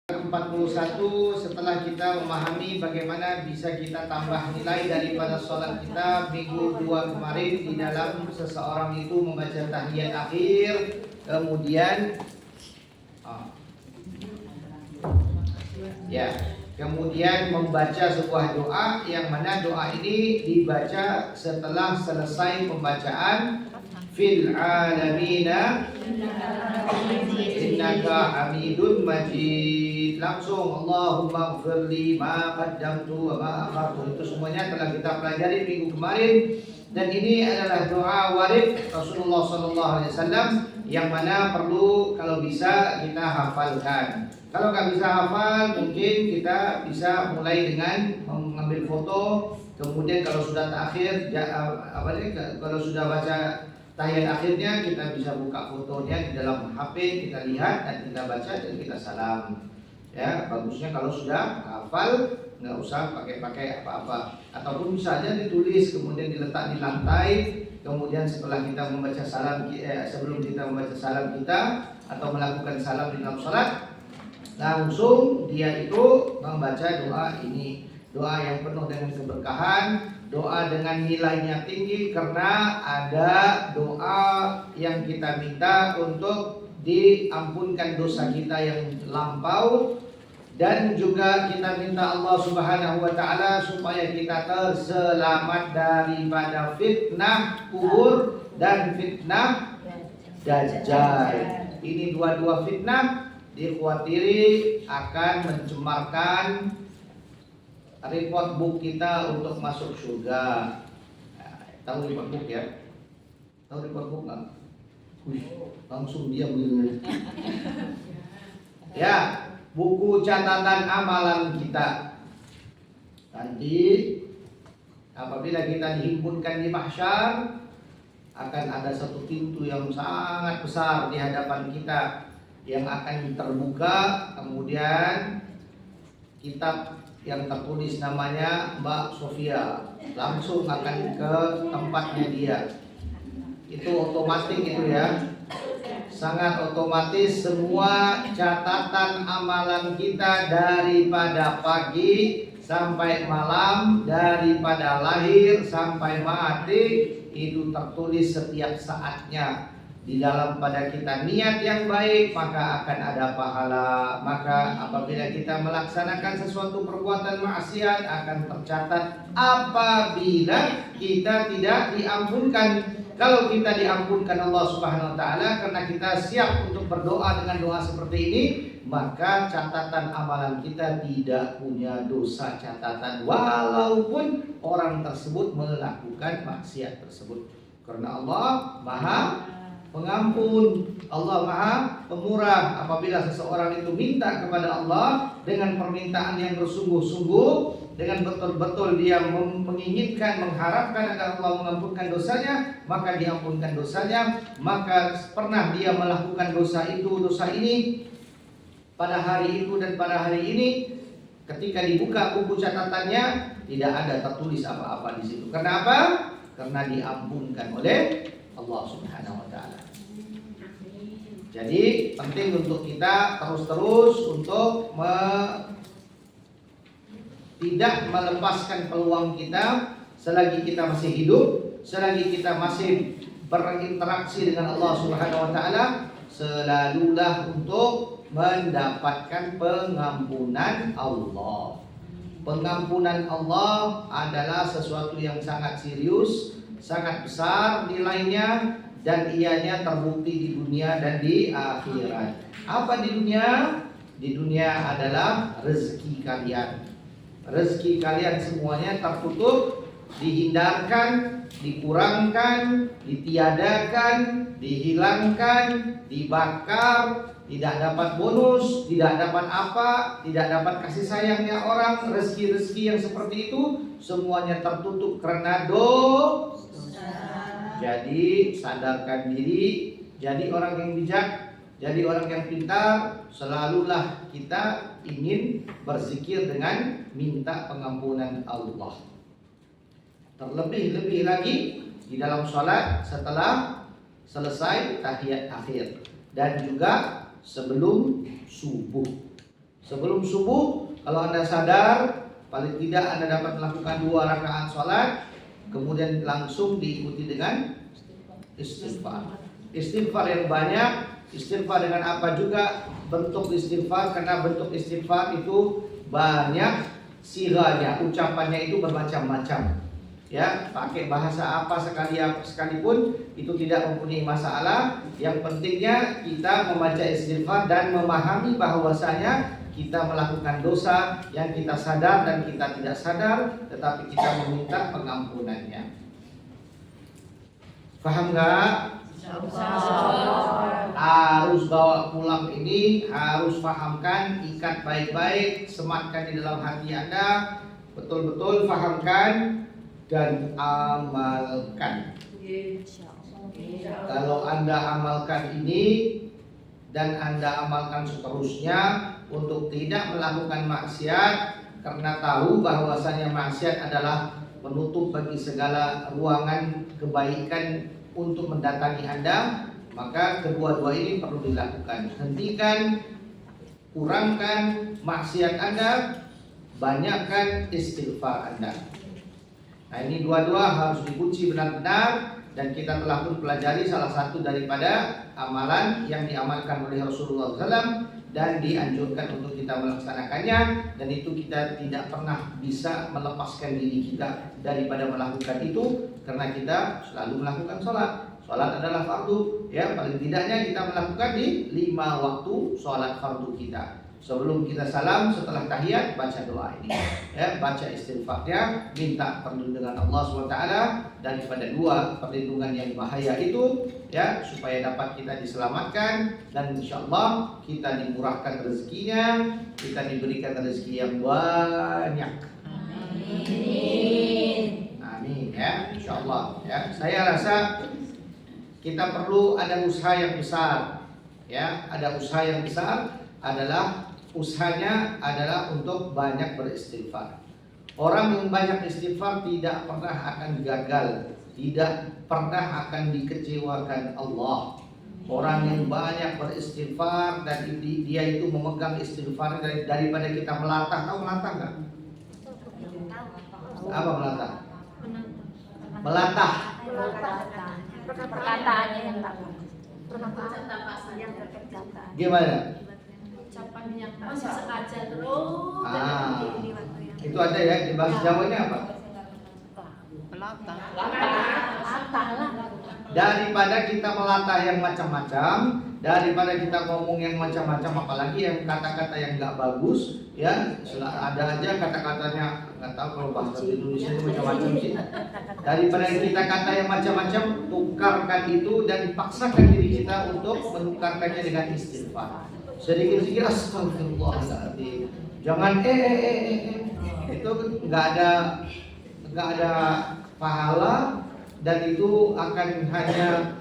41 setelah kita memahami bagaimana bisa kita tambah nilai daripada sholat kita minggu 2 kemarin di dalam seseorang itu membaca tahiyat akhir, kemudian membaca sebuah doa yang mana doa ini dibaca setelah selesai pembacaan fil alamina innaka hamidun majid. Langsung Allahumma ighfirli ma qaddamtu wa ma akhartu. Itu semuanya telah kita pelajari minggu kemarin, dan ini adalah doa warid Rasulullah SAW yang mana perlu kalau bisa kita hafalkan. Kalau nggak bisa hafal, mungkin kita bisa mulai dengan mengambil foto. Kemudian kalau sudah terakhir, kalau sudah baca tahiyat akhirnya, kita bisa buka fotonya di dalam HP, kita lihat dan kita baca dan kita salam. Ya, bagusnya kalau sudah hafal, nggak usah pakai apa-apa. Ataupun bisa aja ditulis kemudian diletak di lantai. Kemudian setelah kita membaca salam, sebelum kita membaca salam kita atau melakukan salam di dalam sholat, langsung dia itu membaca doa ini. Doa yang penuh dengan keberkahan, doa dengan nilainya tinggi karena ada doa yang kita minta untuk diampunkan dosa kita yang lampau, dan juga kita minta Allah Subhanahu wa taala supaya kita terselamat daripada fitnah kubur dan fitnah dajjal. Ini dua-dua fitnah dikhawatiri akan mencemarkan report book kita untuk masuk surga. Tahu report book ya? Tahu report book nggak? Langsung dia begini. Ya, buku catatan amalan kita. Nanti apabila kita dihimpunkan di mahsyar, akan ada satu pintu yang sangat besar di hadapan kita yang akan terbuka. Kemudian kitab yang tertulis namanya Mbak Sofia langsung akan ke tempatnya dia. Itu otomatis itu ya, sangat otomatis. Semua catatan amalan kita daripada pagi sampai malam, daripada lahir sampai mati, itu tertulis setiap saatnya. Di dalam pada kita niat yang baik, maka akan ada pahala. Maka apabila kita melaksanakan sesuatu perbuatan maksiat, akan tercatat. Apabila kita tidak diampunkan, kalau kita diampunkan Allah Subhanahu wa taala karena kita siap untuk berdoa dengan doa seperti ini, maka catatan amalan kita tidak punya dosa catatan walaupun orang tersebut melakukan maksiat tersebut. Karena Allah Maha Pengampun, Allah Maha Pemurah. Apabila seseorang itu minta kepada Allah dengan permintaan yang bersungguh-sungguh, dengan betul-betul dia menginginkan, mengharapkan agar Allah mengampunkan dosanya, maka diampunkan dosanya. Maka pernah dia melakukan dosa ini pada hari itu dan pada hari ini, ketika dibuka buku catatannya tidak ada tertulis apa-apa di situ. Kenapa? Karena diampunkan oleh Allah Subhanahu wa taala. Jadi penting untuk kita terus untuk tidak melepaskan peluang kita selagi kita masih hidup, selagi kita masih berinteraksi dengan Allah Subhanahu wa taala, selalulah untuk mendapatkan pengampunan Allah. Pengampunan Allah adalah sesuatu yang sangat serius, sangat besar nilainya, dan ianya terbukti di dunia dan di akhirat. Apa di dunia? Di dunia adalah rezeki kalian. Rezeki kalian semuanya tertutup, dihindarkan, dikurangkan, ditiadakan, dihilangkan, dibakar, tidak dapat bonus, tidak dapat apa, tidak dapat kasih sayangnya orang. Rezeki-rezeki yang seperti itu semuanya tertutup karena dosa. Jadi sadarkan diri, jadi orang yang bijak, jadi orang yang pintar. Selalulah kita ingin berzikir dengan minta pengampunan Allah. Terlebih-lebih lagi di dalam sholat setelah selesai tahiyat akhir, dan juga sebelum subuh. Sebelum subuh, kalau Anda sadar, paling tidak Anda dapat melakukan 2 rakaat sholat, kemudian langsung diikuti dengan istighfar. Istighfar yang banyak, istighfar dengan apa juga bentuk istighfar, karena bentuk istighfar itu banyak siranya, ucapannya itu bermacam-macam. Ya, pakai bahasa apa sekalipun itu tidak mempunyai masalah. Yang pentingnya kita membaca istighfar dan memahami bahwasanya kita melakukan dosa yang kita sadar dan kita tidak sadar, tetapi kita meminta pengampunannya. Paham nggak? Harus bawa pulang ini, harus pahamkan, ikat baik-baik, sematkan di dalam hati Anda, betul-betul pahamkan dan amalkan. Kalau Anda amalkan ini dan Anda amalkan seterusnya untuk tidak melakukan maksiat, karena tahu bahwasanya maksiat adalah menutup bagi segala ruangan kebaikan untuk mendatangi Anda, maka kedua-dua ini perlu dilakukan. Hentikan, kurangkan maksiat Anda, banyakkan istighfar Anda. Nah, ini dua-dua harus dikunci benar-benar, dan kita telah pun pelajari salah satu daripada amalan yang diamalkan oleh Rasulullah SAW dan dianjurkan untuk kita melaksanakannya, dan itu kita tidak pernah bisa melepaskan diri kita daripada melakukan itu, karena kita selalu melakukan sholat. Sholat adalah fardu, ya, paling tidaknya kita melakukan di 5 waktu sholat fardu kita. Sebelum kita salam, setelah tahiyat, baca doa ini, ya, baca istighfarnya, minta perlindungan Allah SWT daripada 2 perlindungan yang bahaya itu, ya, supaya dapat kita diselamatkan, dan insya Allah kita dimurahkan rezekinya, kita diberikan rezeki yang banyak. Amin, ya, insya Allah. Ya, saya rasa kita perlu ada usaha yang besar, ya, ada usaha yang besar usahanya adalah untuk banyak beristighfar. Orang yang banyak istighfar tidak pernah akan gagal, tidak pernah akan dikecewakan Allah. Orang yang banyak beristighfar dan dia itu memegang istighfar daripada kita melatah. Tahu melatah nggak? Apa melatah? Melatah. Perkataannya yang tak Gimana? ucapan yang masih sengaja terus. Itu ada ya, di bahasa Jawanya apa? Melatah. Daripada kita melatah yang macam-macam, daripada kita ngomong yang macam-macam, apalagi yang kata-kata yang nggak bagus, ya, ada aja kata-katanya, nggak tahu kalau bahasa Indonesia itu macam-macam sih. Daripada kita kata yang macam-macam, tukarkan itu dan paksakan diri kita untuk menukarkannya dengan istighfar. Sedikit-sedikit astagfirullahaladzim. Jangan itu nggak ada pahala, dan itu akan hanya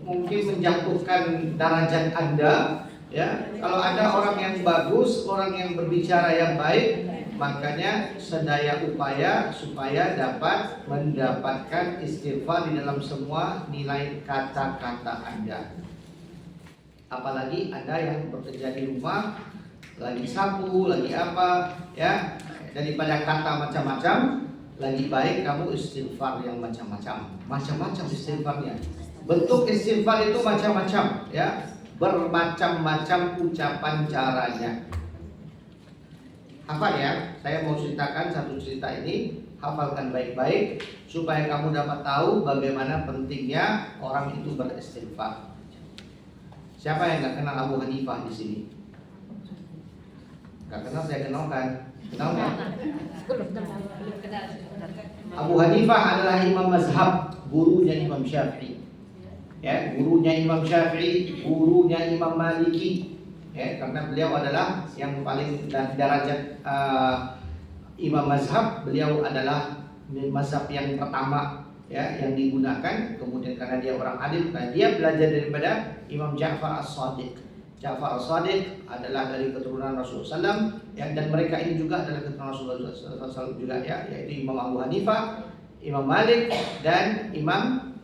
mungkin menjatuhkan derajat Anda, ya. Kalau ada orang yang bagus, orang yang berbicara yang baik, makanya sedaya upaya supaya dapat mendapatkan istighfar di dalam semua nilai kata-kata Anda. Apalagi Anda yang bekerja di rumah, lagi sapu, lagi apa, ya, daripada kata macam-macam, lagi baik kamu istighfar yang macam-macam istighfarnya. Bentuk istighfar itu macam-macam, ya, bermacam-macam ucapan caranya. Hafal ya, saya mau ceritakan satu cerita ini, hafalkan baik-baik supaya kamu dapat tahu bagaimana pentingnya orang itu beristighfar. Siapa yang nggak kenal Abu Hanifah di sini? Nggak kenal, saya kenalkan. Kenal nggak? Abu Hanifah adalah imam mazhab, gurunya Imam Syafi'i. Ya, gurunya Imam Syafi'i, gurunya Imam Maliki. Ya, karena beliau adalah yang paling derajat imam mazhab, beliau adalah mazhab yang pertama, ya, yang digunakan. Kemudian karena dia orang alim, nah dia belajar daripada Imam Ja'far As-Shadiq. Ja'far As-Shadiq adalah dari keturunan Rasulullah SAW, ya, dan mereka ini juga adalah keturunan Rasulullah SAW juga, ya, yaitu Imam Abu Hanifah, Imam Malik, dan Imam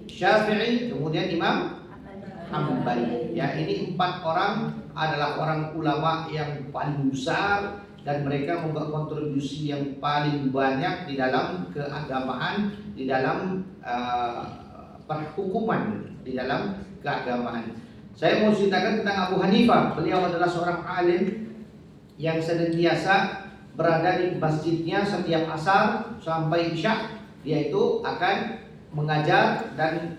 Syafi'i, kemudian Imam Hambali. Ya, ini 4 orang adalah orang ulama yang paling besar dan mereka membuat kontribusi yang paling banyak di dalam keagamaan, di dalam perhukuman, di dalam keagamaan. Saya mau ceritakan tentang Abu Hanifah. Beliau adalah seorang alim yang senantiasa berada di masjidnya setiap asar sampai isya. Dia itu akan mengajar dan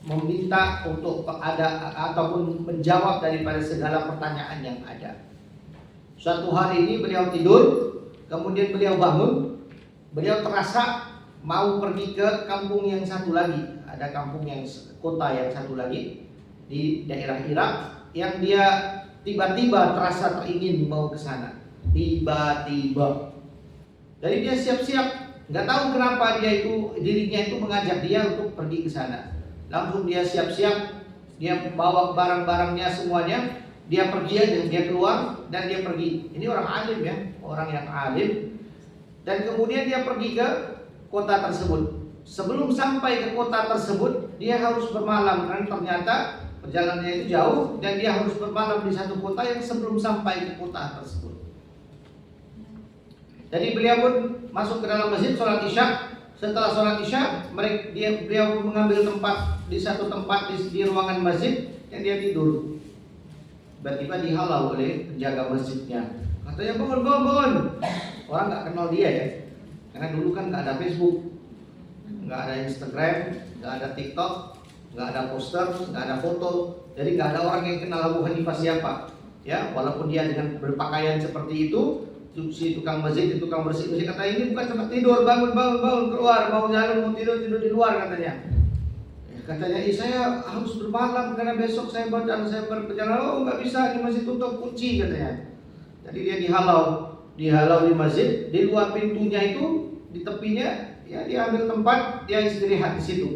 meminta untuk ada ataupun menjawab daripada segala pertanyaan yang ada. Suatu hari ini beliau tidur, kemudian beliau bangun, beliau terasa mau pergi ke kampung yang satu lagi. Ada kampung yang kota yang satu lagi di daerah Irak yang dia tiba-tiba terasa teringin mau ke sana. Tiba-tiba. Jadi dia siap-siap, nggak tahu kenapa dirinya itu mengajak dia untuk pergi ke sana. Langsung dia siap-siap, dia bawa barang-barangnya semuanya, dia pergi aja, dia keluar dan dia pergi. Ini orang alim ya, orang yang alim. Dan kemudian dia pergi ke kota tersebut. Sebelum sampai ke kota tersebut, dia harus bermalam karena ternyata perjalanannya itu jauh dan dia harus bermalam di satu kota yang sebelum sampai ke kota tersebut. Jadi beliau pun masuk ke dalam masjid sholat isya. Setelah sholat isya, beliau mengambil tempat di satu tempat di ruangan masjid yang dia tidur. Tiba-tiba dihalau oleh penjaga masjidnya. Katanya bangun. Orang nggak kenal dia ya, karena dulu kan nggak ada Facebook, nggak ada Instagram, nggak ada TikTok, nggak ada poster, nggak ada foto. Jadi nggak ada orang yang kenal Abu Hanifah siapa. Ya, walaupun dia dengan berpakaian seperti itu, si tukang masjid, tukang bersih kata ini bukan tempat tidur, bangun keluar, mau jalan mau tidur di luar katanya. Katanya, saya harus bermalam karena besok saya berperjalanan. Oh nggak bisa, di masjid tutup kunci katanya. Jadi dia dihalau di masjid, di luar pintunya itu, di tepinya, ya dia ambil tempat, dia istirahat di situ.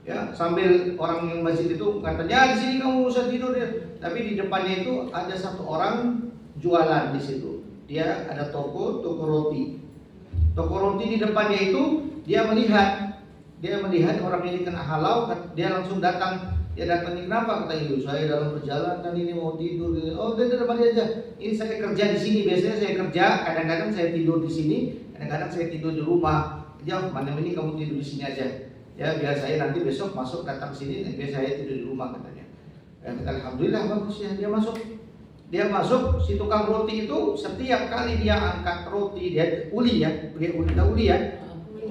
Ya, sambil orang yang masjid itu katanya, di sini kamu usah tidur ya. Tapi di depannya itu ada satu orang jualan di situ. Dia ada toko roti. Toko roti di depannya itu dia melihat orang ini kena halau, dia langsung datang. Dia datang, kenapa? Kata ibu, saya dalam perjalanan ini mau tidur. Oh, dia depan aja. Ini saya kerja di sini. Biasanya saya kerja, kadang-kadang saya tidur di sini, kadang-kadang saya tidur di rumah. Ya, malam ini kamu tidur di sini aja. Ya, biar saya nanti besok masuk datang sini, biar saya tidur di rumah katanya. Ya, kata alhamdulillah bagus ya, dia masuk, si tukang roti itu setiap kali dia angkat roti, dia uli ya.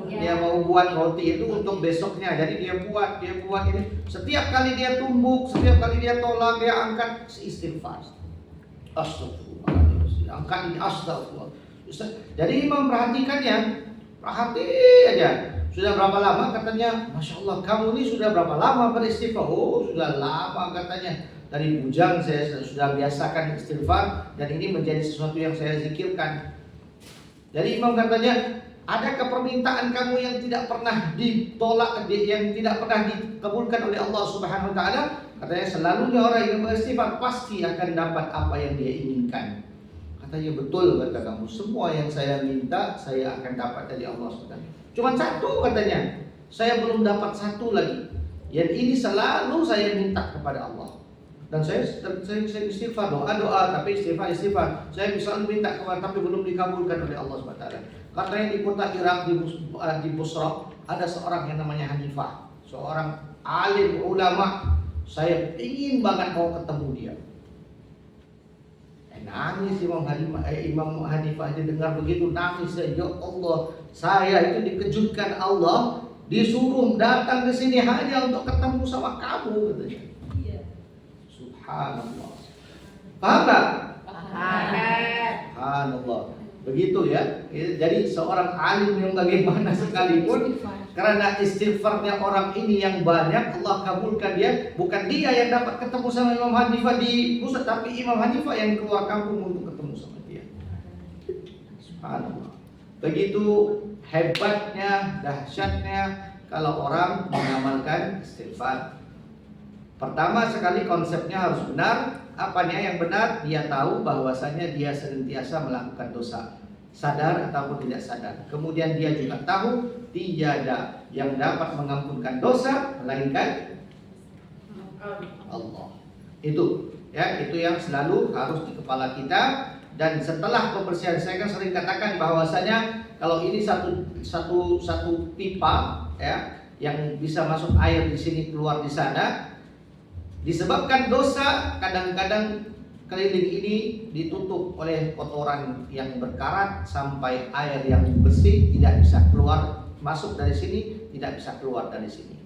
Dia mau buat roti itu untuk besoknya. Jadi dia buat ini. Setiap kali dia tumbuk, setiap kali dia tolak, dia angkat istighfar. Astagfirullahaladzim. Angkat ini astagfirullah. Jadi imam perhatikannya, perhati aja. Sudah berapa lama katanya? Masya Allah, kamu ini sudah berapa lama beristighfar? Oh, sudah lama katanya. Dari bujang saya sudah biasakan istighfar dan ini menjadi sesuatu yang saya zikirkan. Jadi imam katanya, adakah permintaan kamu yang tidak pernah ditolak, yang tidak pernah dikabulkan oleh Allah Subhanahu wa taala? Katanya, selalunya orang yang beristighfar pasti akan dapat apa yang dia inginkan. Katanya, betul kata kamu, semua yang saya minta saya akan dapat dari Allah Subhanahu wa taala. Cuma satu katanya, saya belum dapat satu lagi. Yang ini selalu saya minta kepada Allah. Dan saya istighfar, doa, tapi istighfar. Saya selalu minta kepada, tapi belum dikabulkan oleh Allah Subhanahu wa taala. Katanya di kota Irak di Busra ada seorang yang namanya Hanifah, seorang alim ulama. Saya ingin banget mau ketemu dia. Nangis Imam Hanifah dia dengar begitu, nangis. Ya Allah, saya itu dikejutkan Allah, disuruh datang ke sini hanya untuk ketemu sama kamu katanya. Subhanallah. Paham tak? Subhanallah. Begitu ya. Jadi seorang alim yang bagaimana sekalipun, karena istighfarnya orang ini yang banyak, Allah kabulkan dia. Bukan dia yang dapat ketemu sama Imam Hanifah di pusat, tapi Imam Hanifah yang keluar kampung untuk ketemu sama dia. Subhanallah. Begitu hebatnya, dahsyatnya kalau orang mengamalkan istighfar. Pertama sekali konsepnya harus benar. Apanya yang benar? Dia tahu bahwasanya dia senantiasa melakukan dosa, sadar ataupun tidak sadar. Kemudian dia juga tahu tiada yang dapat mengampunkan dosa melainkan Allah. Itu ya, itu yang selalu harus di kepala kita. Dan setelah pembersihan, saya kan sering katakan bahwasanya kalau ini satu pipa ya yang bisa masuk air di sini keluar di sana, disebabkan dosa kadang-kadang keliling ini ditutup oleh kotoran yang berkarat sampai air yang bersih tidak bisa keluar masuk dari sini, tidak bisa keluar dari sini.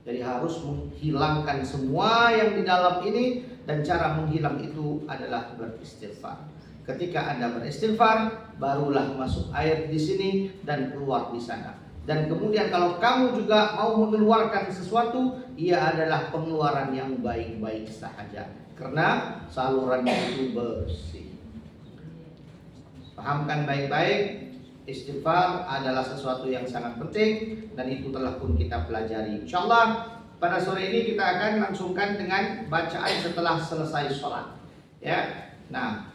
Jadi harus menghilangkan semua yang di dalam ini, dan cara menghilang itu adalah beristighfar. Ketika Anda beristighfar, barulah masuk air di sini dan keluar di sana. Dan kemudian kalau kamu juga mau mengeluarkan sesuatu, ia adalah pengeluaran yang baik-baik sahaja, karena salurannya itu bersih. Pahamkan baik-baik, istighfar adalah sesuatu yang sangat penting, dan itu telah pun kita pelajari. InsyaAllah pada sore ini kita akan langsungkan dengan bacaan setelah selesai sholat ya. Nah,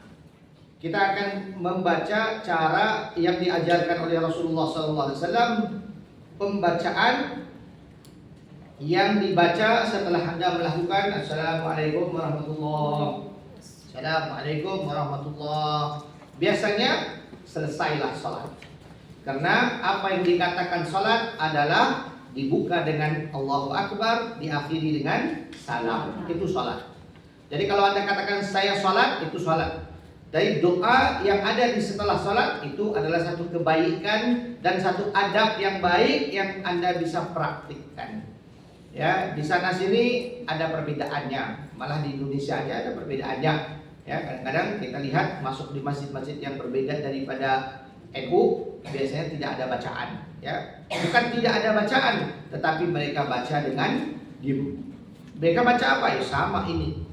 kita akan membaca cara yang diajarkan oleh Rasulullah SAW, pembacaan yang dibaca setelah Anda melakukan Assalamualaikum warahmatullahi wabarakatuh. Assalamualaikum warahmatullahi. Biasanya selesailah sholat, karena apa yang dikatakan sholat adalah dibuka dengan Allahu Akbar, diakhiri dengan salam. Itu sholat. Jadi kalau Anda katakan saya sholat, itu sholat. Dari doa yang ada di setelah sholat itu adalah satu kebaikan dan satu adab yang baik yang Anda bisa praktikkan. Ya, di sana sini ada perbedaannya, malah di Indonesia aja ada perbedaannya. Ya, kadang-kadang kita lihat masuk di masjid-masjid yang berbeda daripada NU, biasanya tidak ada bacaan. Ya, bukan tidak ada bacaan, tetapi mereka baca dengan diam. Mereka baca apa ya? Sama ini.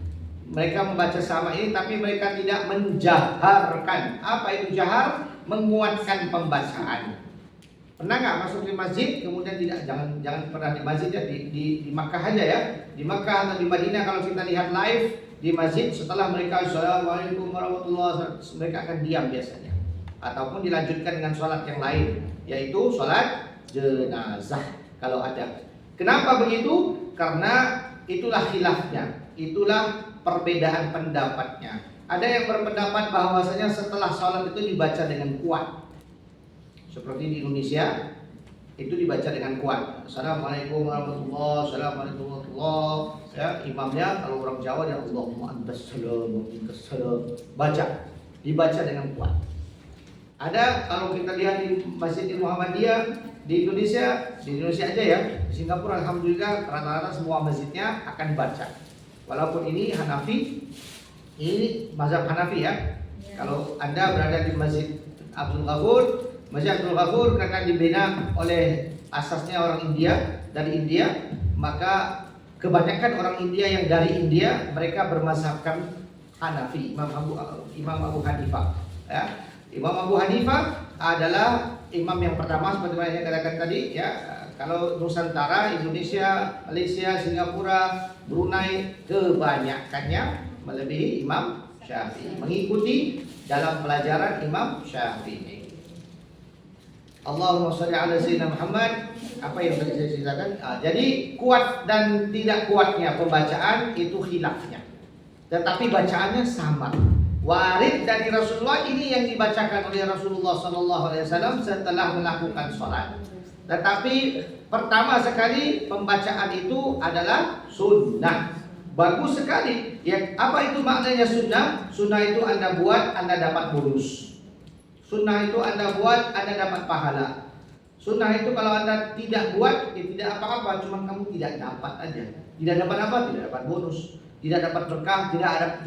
Mereka membaca sama ini, tapi mereka tidak menjaharkan. Apa itu jahar? Menguatkan pembacaan. Pernah nggak masuk di masjid, kemudian jangan pernah di masjid ya, di Makkah aja ya. Di Makkah atau di Madinah kalau kita lihat live di masjid, setelah mereka Assalamualaikum warahmatullahi wabarakatuh, mereka akan diam biasanya. Ataupun dilanjutkan dengan sholat yang lain, yaitu sholat jenazah kalau ada. Kenapa begitu? Karena itulah khilafnya, itulah perbedaan pendapatnya. Ada yang berpendapat bahwasanya setelah sholat itu dibaca dengan kuat, seperti di Indonesia itu dibaca dengan kuat. Assalamualaikum warahmatullahi wabarakatuh. Assalamualaikum warahmatullahi wabarakatuh. Ya, imamnya kalau orang Jawa dia Allahumma antas salam wa minkas salam, baca, dibaca dengan kuat. Ada kalau kita lihat di Masjid Muhammadiyah di Indonesia aja ya. Di Singapura alhamdulillah rata-rata semua masjidnya akan dibaca. Walaupun ini Hanafi, ini mazhab Hanafi ya. Kalau Anda berada di Masjid Abdul Ghafur, Masjid Abdul Ghafur karena dibina oleh asasnya orang India, dari India, maka kebanyakan orang India yang dari India mereka bermazhabkan Hanafi, Imam Abu Hanifah ya. Imam Abu Hanifah adalah imam yang pertama seperti yang saya katakan tadi ya. Kalau Nusantara, Indonesia, Malaysia, Singapura, Brunei kebanyakannya melebihi Imam Syafi'i, mengikuti dalam pelajaran Imam Syafi'i. Allahumma sholli ala sayyidina Muhammad. Apa yang tadi saya ceritakan? Jadi kuat dan tidak kuatnya pembacaan itu khilafnya, tetapi bacaannya sama. Warid dari Rasulullah ini yang dibacakan oleh Rasulullah SAW setelah melakukan sholat. Tetapi pertama sekali pembacaan itu adalah sunnah. Bagus sekali. Ya, apa itu maknanya sunnah? Sunnah itu Anda buat, Anda dapat bonus. Sunnah itu Anda buat, Anda dapat pahala. Sunnah itu kalau Anda tidak buat, ya tidak apa-apa, cuma kamu tidak dapat aja. Tidak dapat apa? Tidak dapat bonus. Tidak dapat berkah,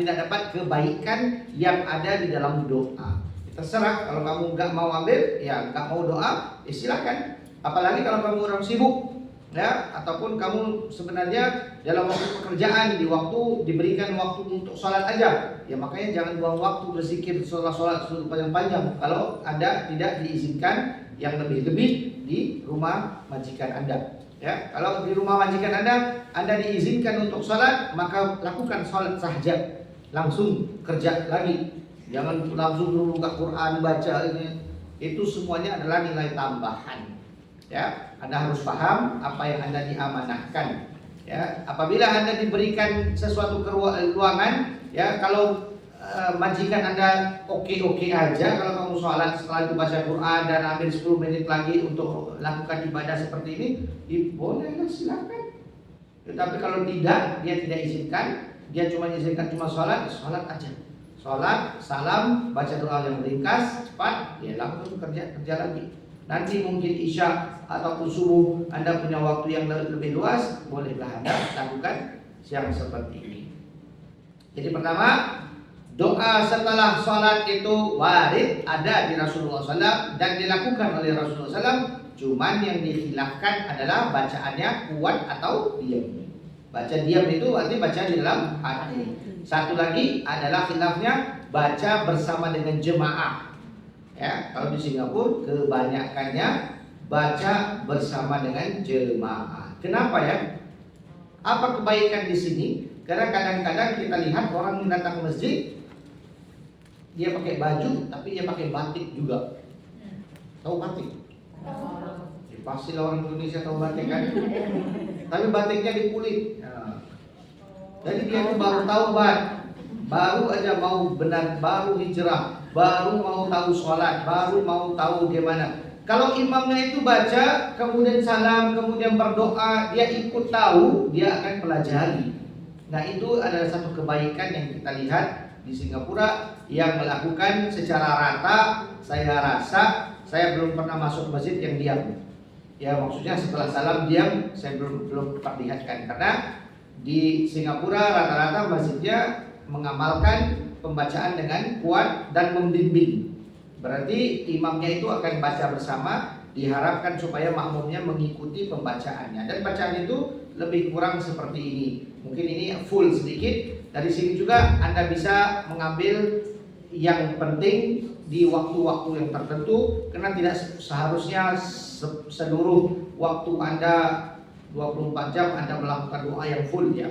tidak dapat kebaikan yang ada di dalam doa. Terserah, kalau kamu nggak mau ambil, ya nggak mau doa, ya silakan. Apalagi kalau kamu orang sibuk, ya, ataupun kamu sebenarnya dalam waktu pekerjaan, di waktu diberikan waktu untuk sholat aja, ya makanya jangan buang waktu berzikir sholat yang panjang. Kalau Anda tidak diizinkan yang lebih-lebih di rumah majikan Anda. Ya, kalau di rumah majikan Anda diizinkan untuk sholat, maka lakukan sholat saja, langsung kerja lagi. Jangan langsung dulu buka Quran baca ini. Itu semuanya adalah nilai tambahan. Ya, Anda harus paham apa yang Anda diamanahkan. Ya, apabila Anda diberikan sesuatu ruangan, ya kalau majikan Anda oke-oke aja, kalau kamu sholat setelah itu baca Quran dan ambil 10 menit lagi untuk lakukan ibadah seperti ini, boleh, silakan. Tetapi kalau tidak, dia tidak izinkan, dia cuma izinkan sholat aja. Sholat, salam, baca doa yang ringkas, cepat, ya langsung kerja lagi. Nanti mungkin isya ataupun subuh Anda punya waktu yang lebih luas, bolehlah Anda lakukan yang seperti ini. Jadi pertama, doa setelah sholat itu warid, ada di Rasulullah SAW dan dilakukan oleh Rasulullah SAW. Cuman yang dikhilafkan adalah bacaannya kuat atau diam. Baca diam itu artinya baca di dalam hati. Satu lagi adalah khilafnya baca bersama dengan jemaah. Ya, kalau di Singapura kebanyakannya baca bersama dengan jemaah. Kenapa ya? Apa kebaikan di sini? Karena kadang-kadang kita lihat orang yang datang ke masjid, dia pakai baju tapi dia pakai batik juga. Tahu batik? Ya, pasti orang Indonesia tahu batik kan? Tapi batiknya di kulit. Ya. Jadi dia itu baru taubat, baru aja mau benar, baru hijrah, baru mau tahu sholat, baru mau tahu gimana. Kalau imamnya itu baca, kemudian salam, kemudian berdoa, dia ikut tahu, dia akan pelajari. Nah itu adalah satu kebaikan yang kita lihat di Singapura yang melakukan secara rata. Saya rasa saya belum pernah masuk masjid yang diam. Ya maksudnya setelah salam diam, saya belum perlihatkan karena di Singapura rata-rata masjidnya mengamalkan pembacaan dengan kuat dan membimbing. Berarti imamnya itu akan baca bersama, diharapkan supaya makmumnya mengikuti pembacaannya. Dan bacaan itu lebih kurang seperti ini. Mungkin ini full sedikit. Dari sini juga Anda bisa mengambil yang penting di waktu-waktu yang tertentu, karena tidak seharusnya seluruh waktu Anda 24 jam Anda melakukan doa yang full ya.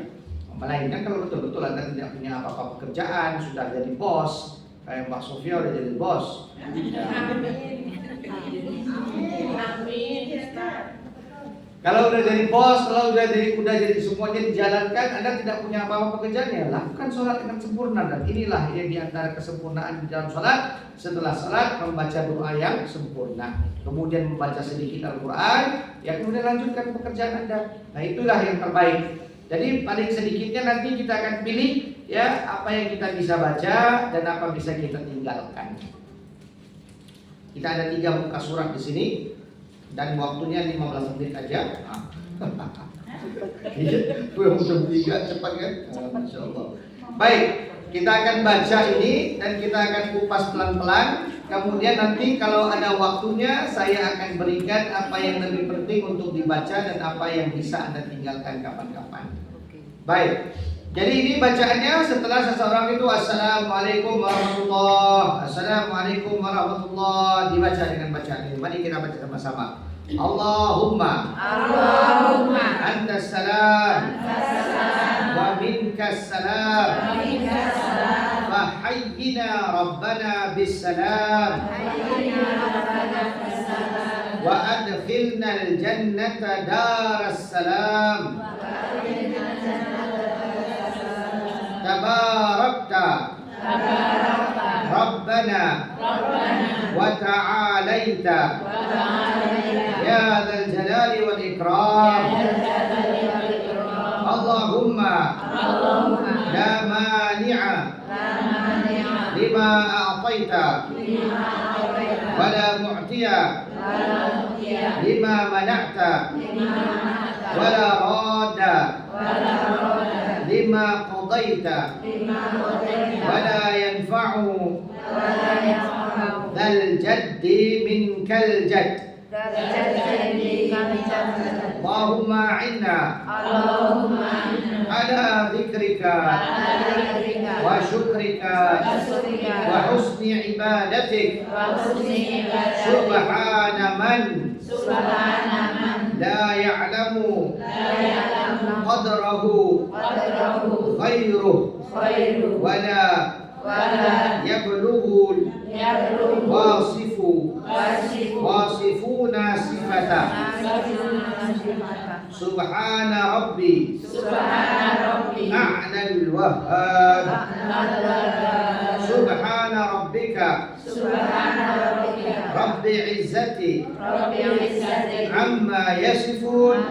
Melainkan kalau betul-betul Anda tidak punya apa-apa pekerjaan, sudah jadi bos, kayak Mbak Sofia udah jadi bos. Ya. Kalau udah jadi bos, kalau udah jadi semuanya dijalankan, Anda tidak punya apa-apa pekerjaan ya, lakukan sholat dengan sempurna. Dan inilah yang diantara kesempurnaan di dalam sholat. Setelah sholat membaca doa yang sempurna, kemudian membaca sedikit Al-Quran, ya kemudian lanjutkan pekerjaan Anda. Nah itulah yang terbaik. Jadi paling sedikitnya nanti kita akan pilih ya apa yang kita bisa baca dan apa bisa kita tinggalkan. Kita ada 3 muka surat di sini dan waktunya 15 menit aja. Iya, jam 3 cepat kan? Masya Allah. Baik, kita akan baca ini dan kita akan kupas pelan-pelan. Kemudian nanti kalau ada waktunya saya akan berikan apa yang lebih penting untuk dibaca dan apa yang bisa Anda tinggalkan kapan-kapan. Baik. Jadi ini bacaannya setelah seseorang itu Assalamualaikum warahmatullahi, Assalamualaikum warahmatullahi, dibaca dengan bacaan ini. Mari kita baca sama-sama. Allahumma antas salam wa minkas salam fa hayyina rabbana bis salam wa adkhilna al jannata daras salam tabarakta rabbana wa ta'alaita ya dzal jalali wal ikram. Allahumma la mani'a lima a'taita wa la mu'tiya lima mana'ta wa la radda lima qadaita wa la yanfa'u dzal jaddi minkal jadd. Allahumma a'inna ala dzikrika wa syukrika wa husni ibadatik. Subhana man la ya'lamu qadrahu ghairuh wala yablughu wasifuna sifata. Subhana rabbi Wahhab. Subhana rabbika Rabbil izzati amma yasifun.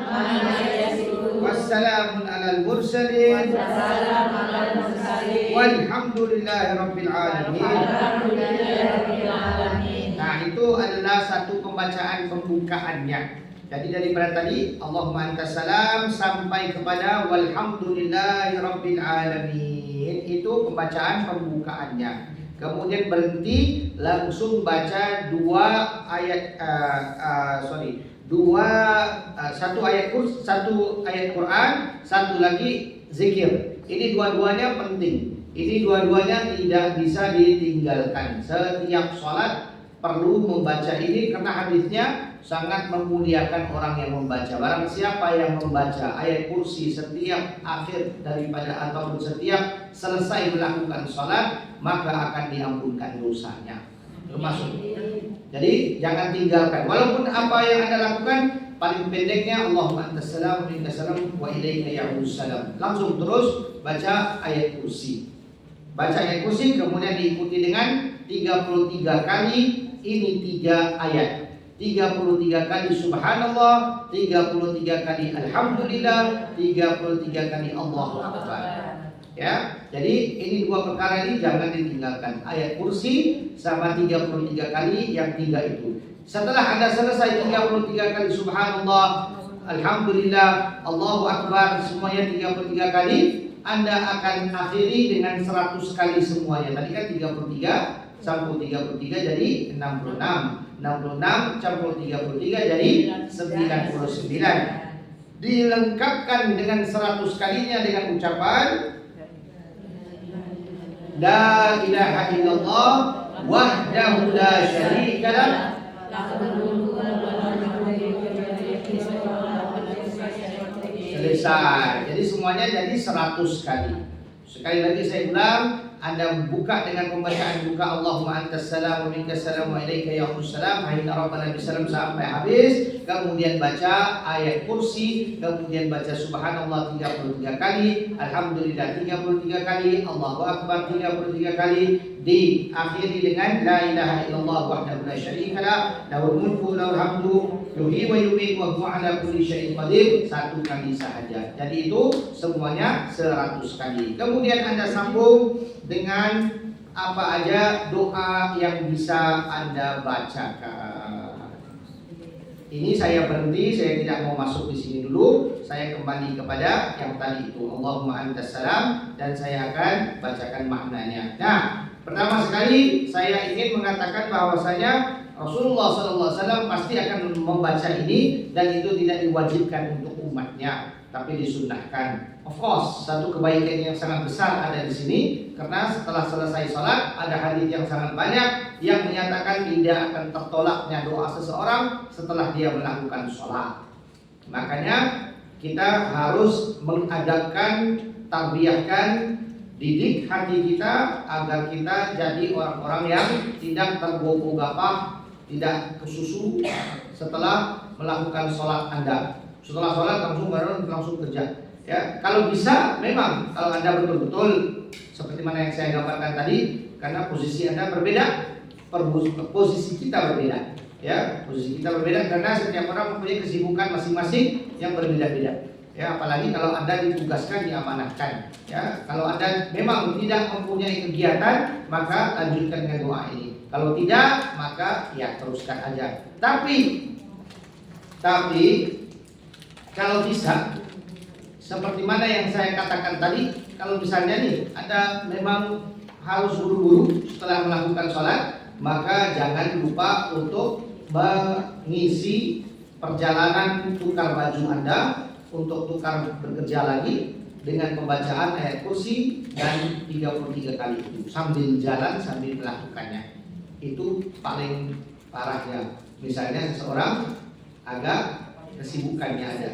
Wassalamun alal mursalin. Walhamdulillahi rabbil alamin. Nah, itu adalah satu pembacaan pembukaannya. Jadi daripada tadi Allahumma antas salam sampai kepada walhamdulillahi rabbil alamin, itu pembacaan pembukaannya. Kemudian berhenti langsung baca satu ayat Quran, satu lagi zikir. Ini dua-duanya penting. Ini dua-duanya tidak bisa ditinggalkan. Setiap sholat perlu membaca ini karena hadisnya sangat memuliakan orang yang membaca. Barang siapa yang membaca ayat kursi setiap akhir daripada ataupun setiap selesai melakukan sholat, maka akan diampunkan dosanya. Termasuk. Jadi jangan tinggalkan. Walaupun apa yang Anda lakukan, paling pendeknya Allahumma antas salam wa minkas salam wa ilaika ya'udzus salam. Langsung terus baca ayat kursi. Baca ayat kursi kemudian diikuti dengan 33 kali ini 3 ayat. 33 kali subhanallah, 33 kali alhamdulillah, 33 kali Allahu akbar. Ya, jadi ini dua perkara ini jangan ditinggalkan. Ayat kursi sama 33 kali yang 3 itu. Setelah Anda selesai 33 kali subhanallah, alhamdulillah, Allahu akbar, semuanya 33 kali, Anda akan akhiri dengan 100 kali semuanya. Tadi kan 33 campur 33 jadi 66. 66 campur 33 jadi 99. Dilengkapkan dengan 100 kalinya dengan ucapan La ilaha illallah wahdahu la syarikalah selesai. Jadi semuanya jadi 100 kali. Sekali lagi saya ulang, Anda buka dengan pembacaan buka Allahumma antas salam wa minkas salam wa ilaika ya'udzus salam, hayya rabbana bisalam sampai habis. Kemudian baca ayat kursi, kemudian baca subhanallah 33 kali, alhamdulillah 33 kali, Allahu akbar 33 kali, diakhiri dengan la ilaha illallah wahdahu la syarikalah, lahul mulku wa lahul hamdu, yuhyi wa yumiitu wa huwa ala kulli syai'in qadir, 1 kali sahaja. Jadi itu semuanya 100 kali. Kemudian Anda sambung dengan apa aja doa yang bisa Anda bacakan. Ini saya berhenti, saya tidak mau masuk di sini dulu. Saya kembali kepada yang tadi itu, Allahumma antas salam, dan saya akan bacakan maknanya. Nah, pertama sekali saya ingin mengatakan bahwasanya Rasulullah SAW pasti akan membaca ini, dan itu tidak diwajibkan untuk umatnya, tapi disunnahkan. Of course, satu kebaikan yang sangat besar ada di sini, karena setelah selesai sholat ada hadis yang sangat banyak yang menyatakan tidak akan tertolaknya doa seseorang setelah dia melakukan sholat. Makanya kita harus mengadapkan, tarbiyahkan, didik hati kita agar kita jadi orang-orang yang tidak tergopoh-gapah, tidak kesusu setelah melakukan sholat Anda. Setelah sholat langsung kerja. Ya, kalau bisa memang kalau Anda betul-betul seperti mana yang saya gambarkan tadi, karena posisi Anda berbeda, posisi kita berbeda. Ya, posisi kita berbeda karena setiap orang mempunyai kesibukan masing-masing yang berbeda-beda. Ya, apalagi kalau Anda ditugaskan, diamanahkan. Ya, kalau Anda memang tidak mempunyai kegiatan, maka lanjutkan dengan doa ini. Kalau tidak, maka ya teruskan aja. Tapi kalau bisa, seperti mana yang saya katakan tadi, kalau misalnya nih Anda memang harus buru-buru setelah melakukan sholat, maka jangan lupa untuk mengisi perjalanan tukar baju Anda untuk tukar bekerja lagi dengan pembacaan ayat kursi dan 33 kali itu sambil jalan sambil melakukannya. Itu paling parahnya. Misalnya seseorang agak kesibukannya ada,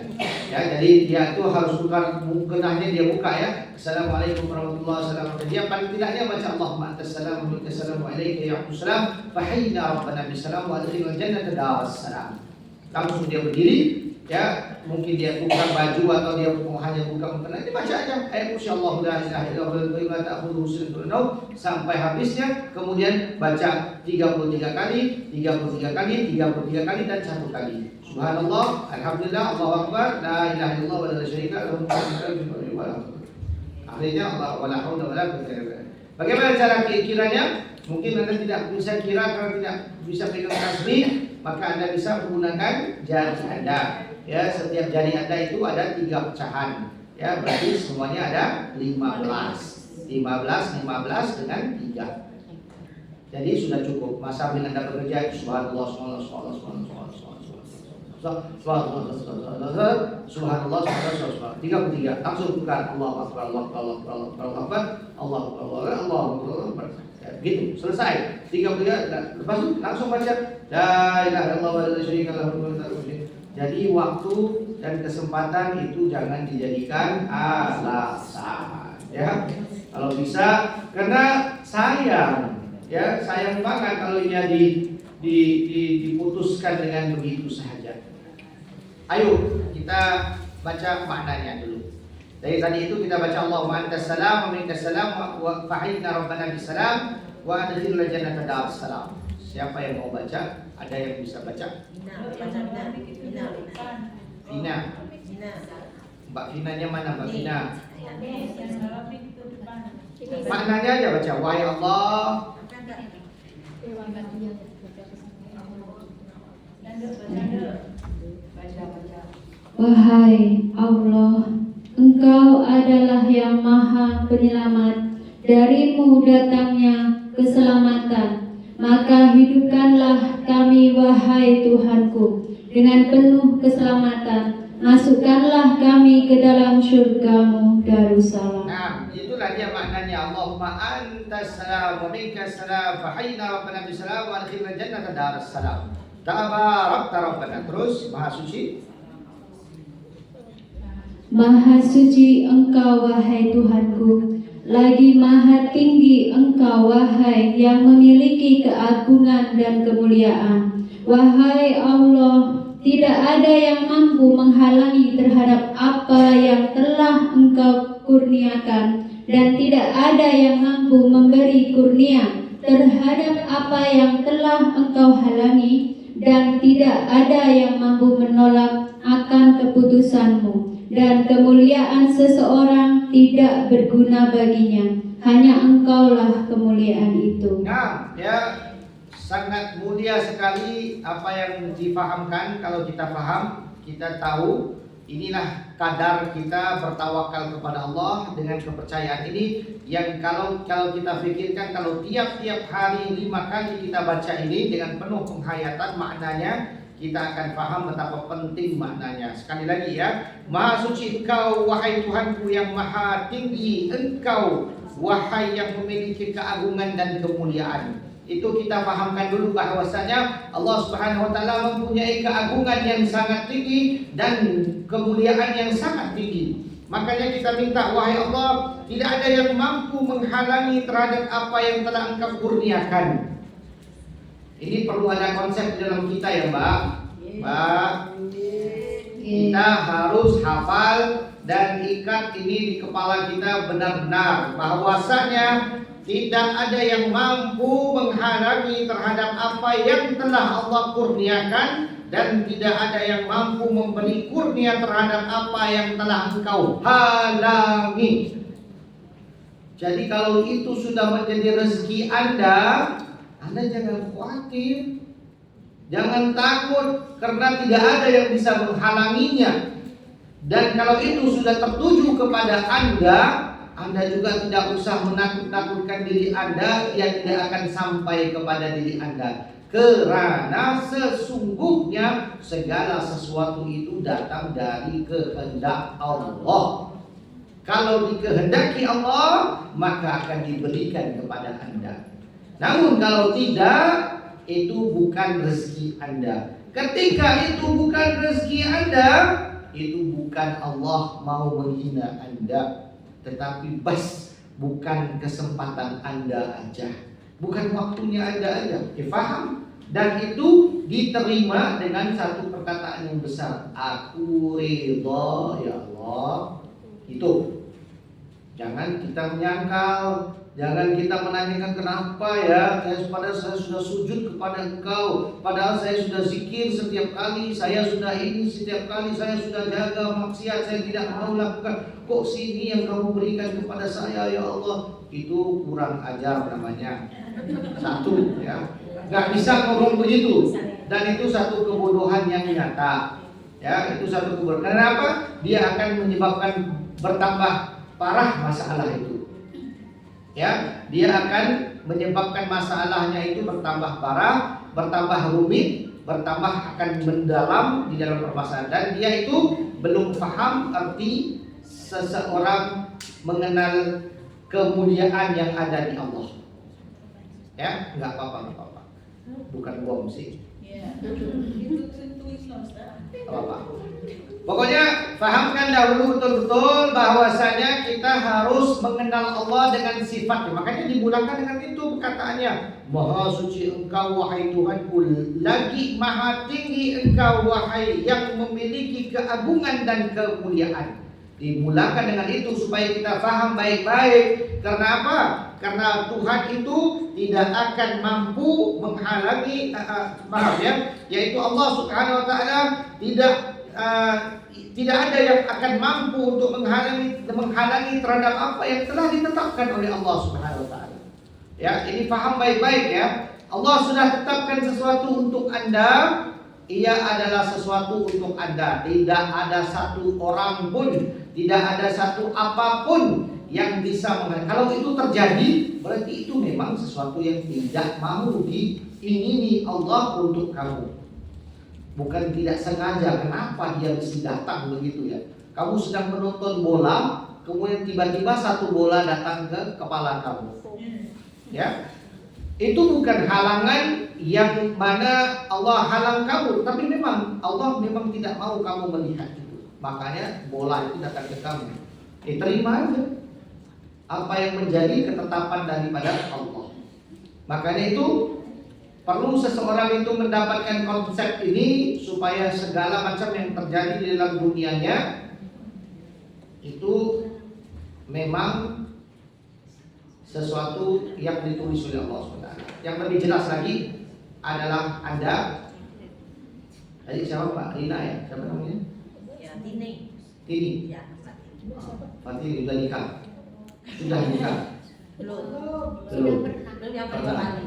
ya, jadi dia itu harus tukar mukenahnya, dia buka ya, assalamualaikum warahmatullahi wabarakatuh, dia paling tidaknya baca Allahumma antas salam wa minkas salam wa ilaika ya'udzus salam, fa hayyina rabbana bisalam wa adkhilna jannata daras salam. Langsung dia berdiri, ya mungkin dia tukang baju atau dia hanya buka mukena, ini baca aja ayat Insyaallah la ilaha illallah ta'khudhuhu sinatun wa naum sampai habisnya, kemudian baca 33 kali, 33 kali, 33 kali dan 1 kali. Subhanallah, alhamdulillah, Allahu akbar, la ilaha illallah wa la syarika lahu akhirnya Allah wala haula wala quwwata illa billah. Bagaimana cara kiranya? Mungkin Anda tidak bisa kira karena tidak bisa pegang tasbih, maka Anda bisa menggunakan jari Anda. Ya, setiap jari Anda itu ada 3 pecahan. Ya, berarti semuanya ada 15. 15 dengan 3. Jadi sudah cukup. Masa sambil Anda bekerja subhanallah subhanallah subhanallah subhanallah subhanallah subhanallah 33 langsung bukan Allahu akbar Allahu akbar Allahu akbar. Gitu, selesai 33. Lepas itu langsung baca la ilaha illallah wa la syarika lahu. Jadi waktu dan kesempatan itu jangan dijadikan alasan, ya. Kalau bisa, karena sayang, ya sayang banget kalau ini diputuskan dengan begitu saja. Ayo kita baca maknanya dulu. Dari tadi itu kita baca Allahumma antas salam wa minkas salam wa fa'inna rabbana bisalam wa adkhilna jannata dar salam. Siapa yang mau baca? Ada yang bisa baca? Vina. Mbak Vinanya mana Mbak Vina? Maknanya aja baca. Wahai Allah, wahai Allah, Engkau adalah yang maha penyelamat, darimu datangnya keselamatan. Maka hidupkanlah kami wahai Tuhanku dengan penuh keselamatan. Masukkanlah kami ke dalam syurga-Mu Darussalam. Nah, itulah dia maknanya. Allahumma antas salam wa minkas salam fa hayyina rabbana bisalam wa adkhilna jannata darussalam. Tabarakta rabbana. Terus maha suci. Maha suci Engkau wahai Tuhanku, lagi maha tinggi Engkau wahai yang memiliki keagungan dan kemuliaan. Wahai Allah, tidak ada yang mampu menghalangi terhadap apa yang telah Engkau kurniakan, dan tidak ada yang mampu memberi kurnia terhadap apa yang telah Engkau halangi, dan tidak ada yang mampu menolak akan keputusan-Mu. Dan kemuliaan seseorang tidak berguna baginya, hanya Engkaulah kemuliaan itu. Nah, ya sangat mulia sekali apa yang difahamkan. Kalau kita paham, kita tahu inilah kadar kita bertawakal kepada Allah dengan kepercayaan ini. Yang kalau kita pikirkan, kalau tiap-tiap hari 5 kali kita baca ini dengan penuh penghayatan maknanya, kita akan paham betapa penting maknanya. Sekali lagi ya, Maha suci Engkau wahai Tuhanku yang maha tinggi Engkau wahai yang memiliki keagungan dan kemuliaan. Itu kita pahamkan dulu bahwasanya Allah Subhanahu wa taala mempunyai keagungan yang sangat tinggi dan kemuliaan yang sangat tinggi. Makanya kita minta, wahai Allah, tidak ada yang mampu menghalangi terhadap apa yang telah Engkau kurniakan. Ini perlu ada konsep di dalam kita ya Mbak. Mbak, kita harus hafal dan ikat ini di kepala kita benar-benar bahwasanya tidak ada yang mampu menghalangi terhadap apa yang telah Allah kurniakan, dan tidak ada yang mampu memberi kurnia terhadap apa yang telah Engkau halangi. Jadi kalau itu sudah menjadi rezeki Anda jangan khawatir, jangan takut, karena tidak ada yang bisa menghalanginya. Dan kalau itu sudah tertuju kepada Anda juga tidak usah menakut-nakutkan diri Anda, ia tidak akan sampai kepada diri Anda. Karena sesungguhnya segala sesuatu itu datang dari kehendak Allah. Kalau dikehendaki Allah, maka akan diberikan kepada Anda. Namun kalau tidak, itu bukan rezeki Anda. Ketika itu bukan rezeki Anda, itu bukan Allah mau menghina Anda, tetapi bukan kesempatan Anda aja, bukan waktunya Anda aja. Paham? dan itu diterima dengan satu perkataan yang besar, aku ridha ya Allah. Itu jangan kita menyangkal, jangan kita menanyakan kenapa ya, padahal saya sudah sujud kepada Engkau, padahal saya sudah zikir setiap kali, saya sudah ini setiap kali, saya sudah jaga maksiat, saya tidak mau lakukan, kok sini yang kamu berikan kepada saya ya Allah. Itu kurang ajar namanya. Satu ya, nggak bisa ngomong begitu, dan itu satu kebodohan yang nyata ya, itu satu kebodohan. Kenapa? Dia akan menyebabkan bertambah parah masalah itu ya, dia akan menyebabkan masalahnya itu bertambah parah, bertambah rumit, bertambah akan mendalam di dalam permasalahan, dan dia itu belum paham arti seseorang mengenal kemuliaan yang ada di Allah ya. Nggak apa-apa, bukan bom sih. Apa-apa. Pokoknya fahamkan dahulu betul-betul bahwasanya kita harus mengenal Allah dengan sifatnya. Makanya dimulakan dengan itu perkataannya, Maha suci Engkau wahai Tuhanku, lagi maha tinggi Engkau wahai yang memiliki keagungan dan kemuliaan. Dimulakan dengan itu supaya kita faham baik-baik. Karena apa? Karena Tuhan itu tidak akan mampu menghalangi, yaitu Allah Subhanahu wa taala tidak ada yang akan mampu untuk menghalangi terhadap apa yang telah ditetapkan oleh Allah Subhanahu wa taala. Ya, ini paham baik-baik ya. Allah sudah tetapkan sesuatu untuk Anda, ia adalah sesuatu untuk Anda. Tidak ada satu orang pun, tidak ada satu apapun yang bisa menghalangi. Kalau itu terjadi, berarti itu memang sesuatu yang tidak mau diingini Allah untuk kamu. Bukan tidak sengaja, kenapa dia mesti datang begitu ya. Kamu sedang menonton bola, kemudian tiba-tiba satu bola datang ke kepala kamu. Ya, itu bukan halangan yang mana Allah halang kamu, tapi memang Allah memang tidak mau kamu melihat itu. Makanya bola itu datang ke kamu. Terima aja apa yang menjadi ketetapan daripada Allah. Makanya itu perlu seseorang itu mendapatkan konsep ini supaya segala macam yang terjadi di dalam dunianya itu memang sesuatu yang ditulis oleh Allah SWT. Yang lebih jelas lagi adalah Anda. Tadi siapa Pak? Rina ya? Siapa namanya? Ya, Tini. Tini. Ya, Fatih sudah nikah. Sudah nikah. belum. Belum. Belum yang kedua kali.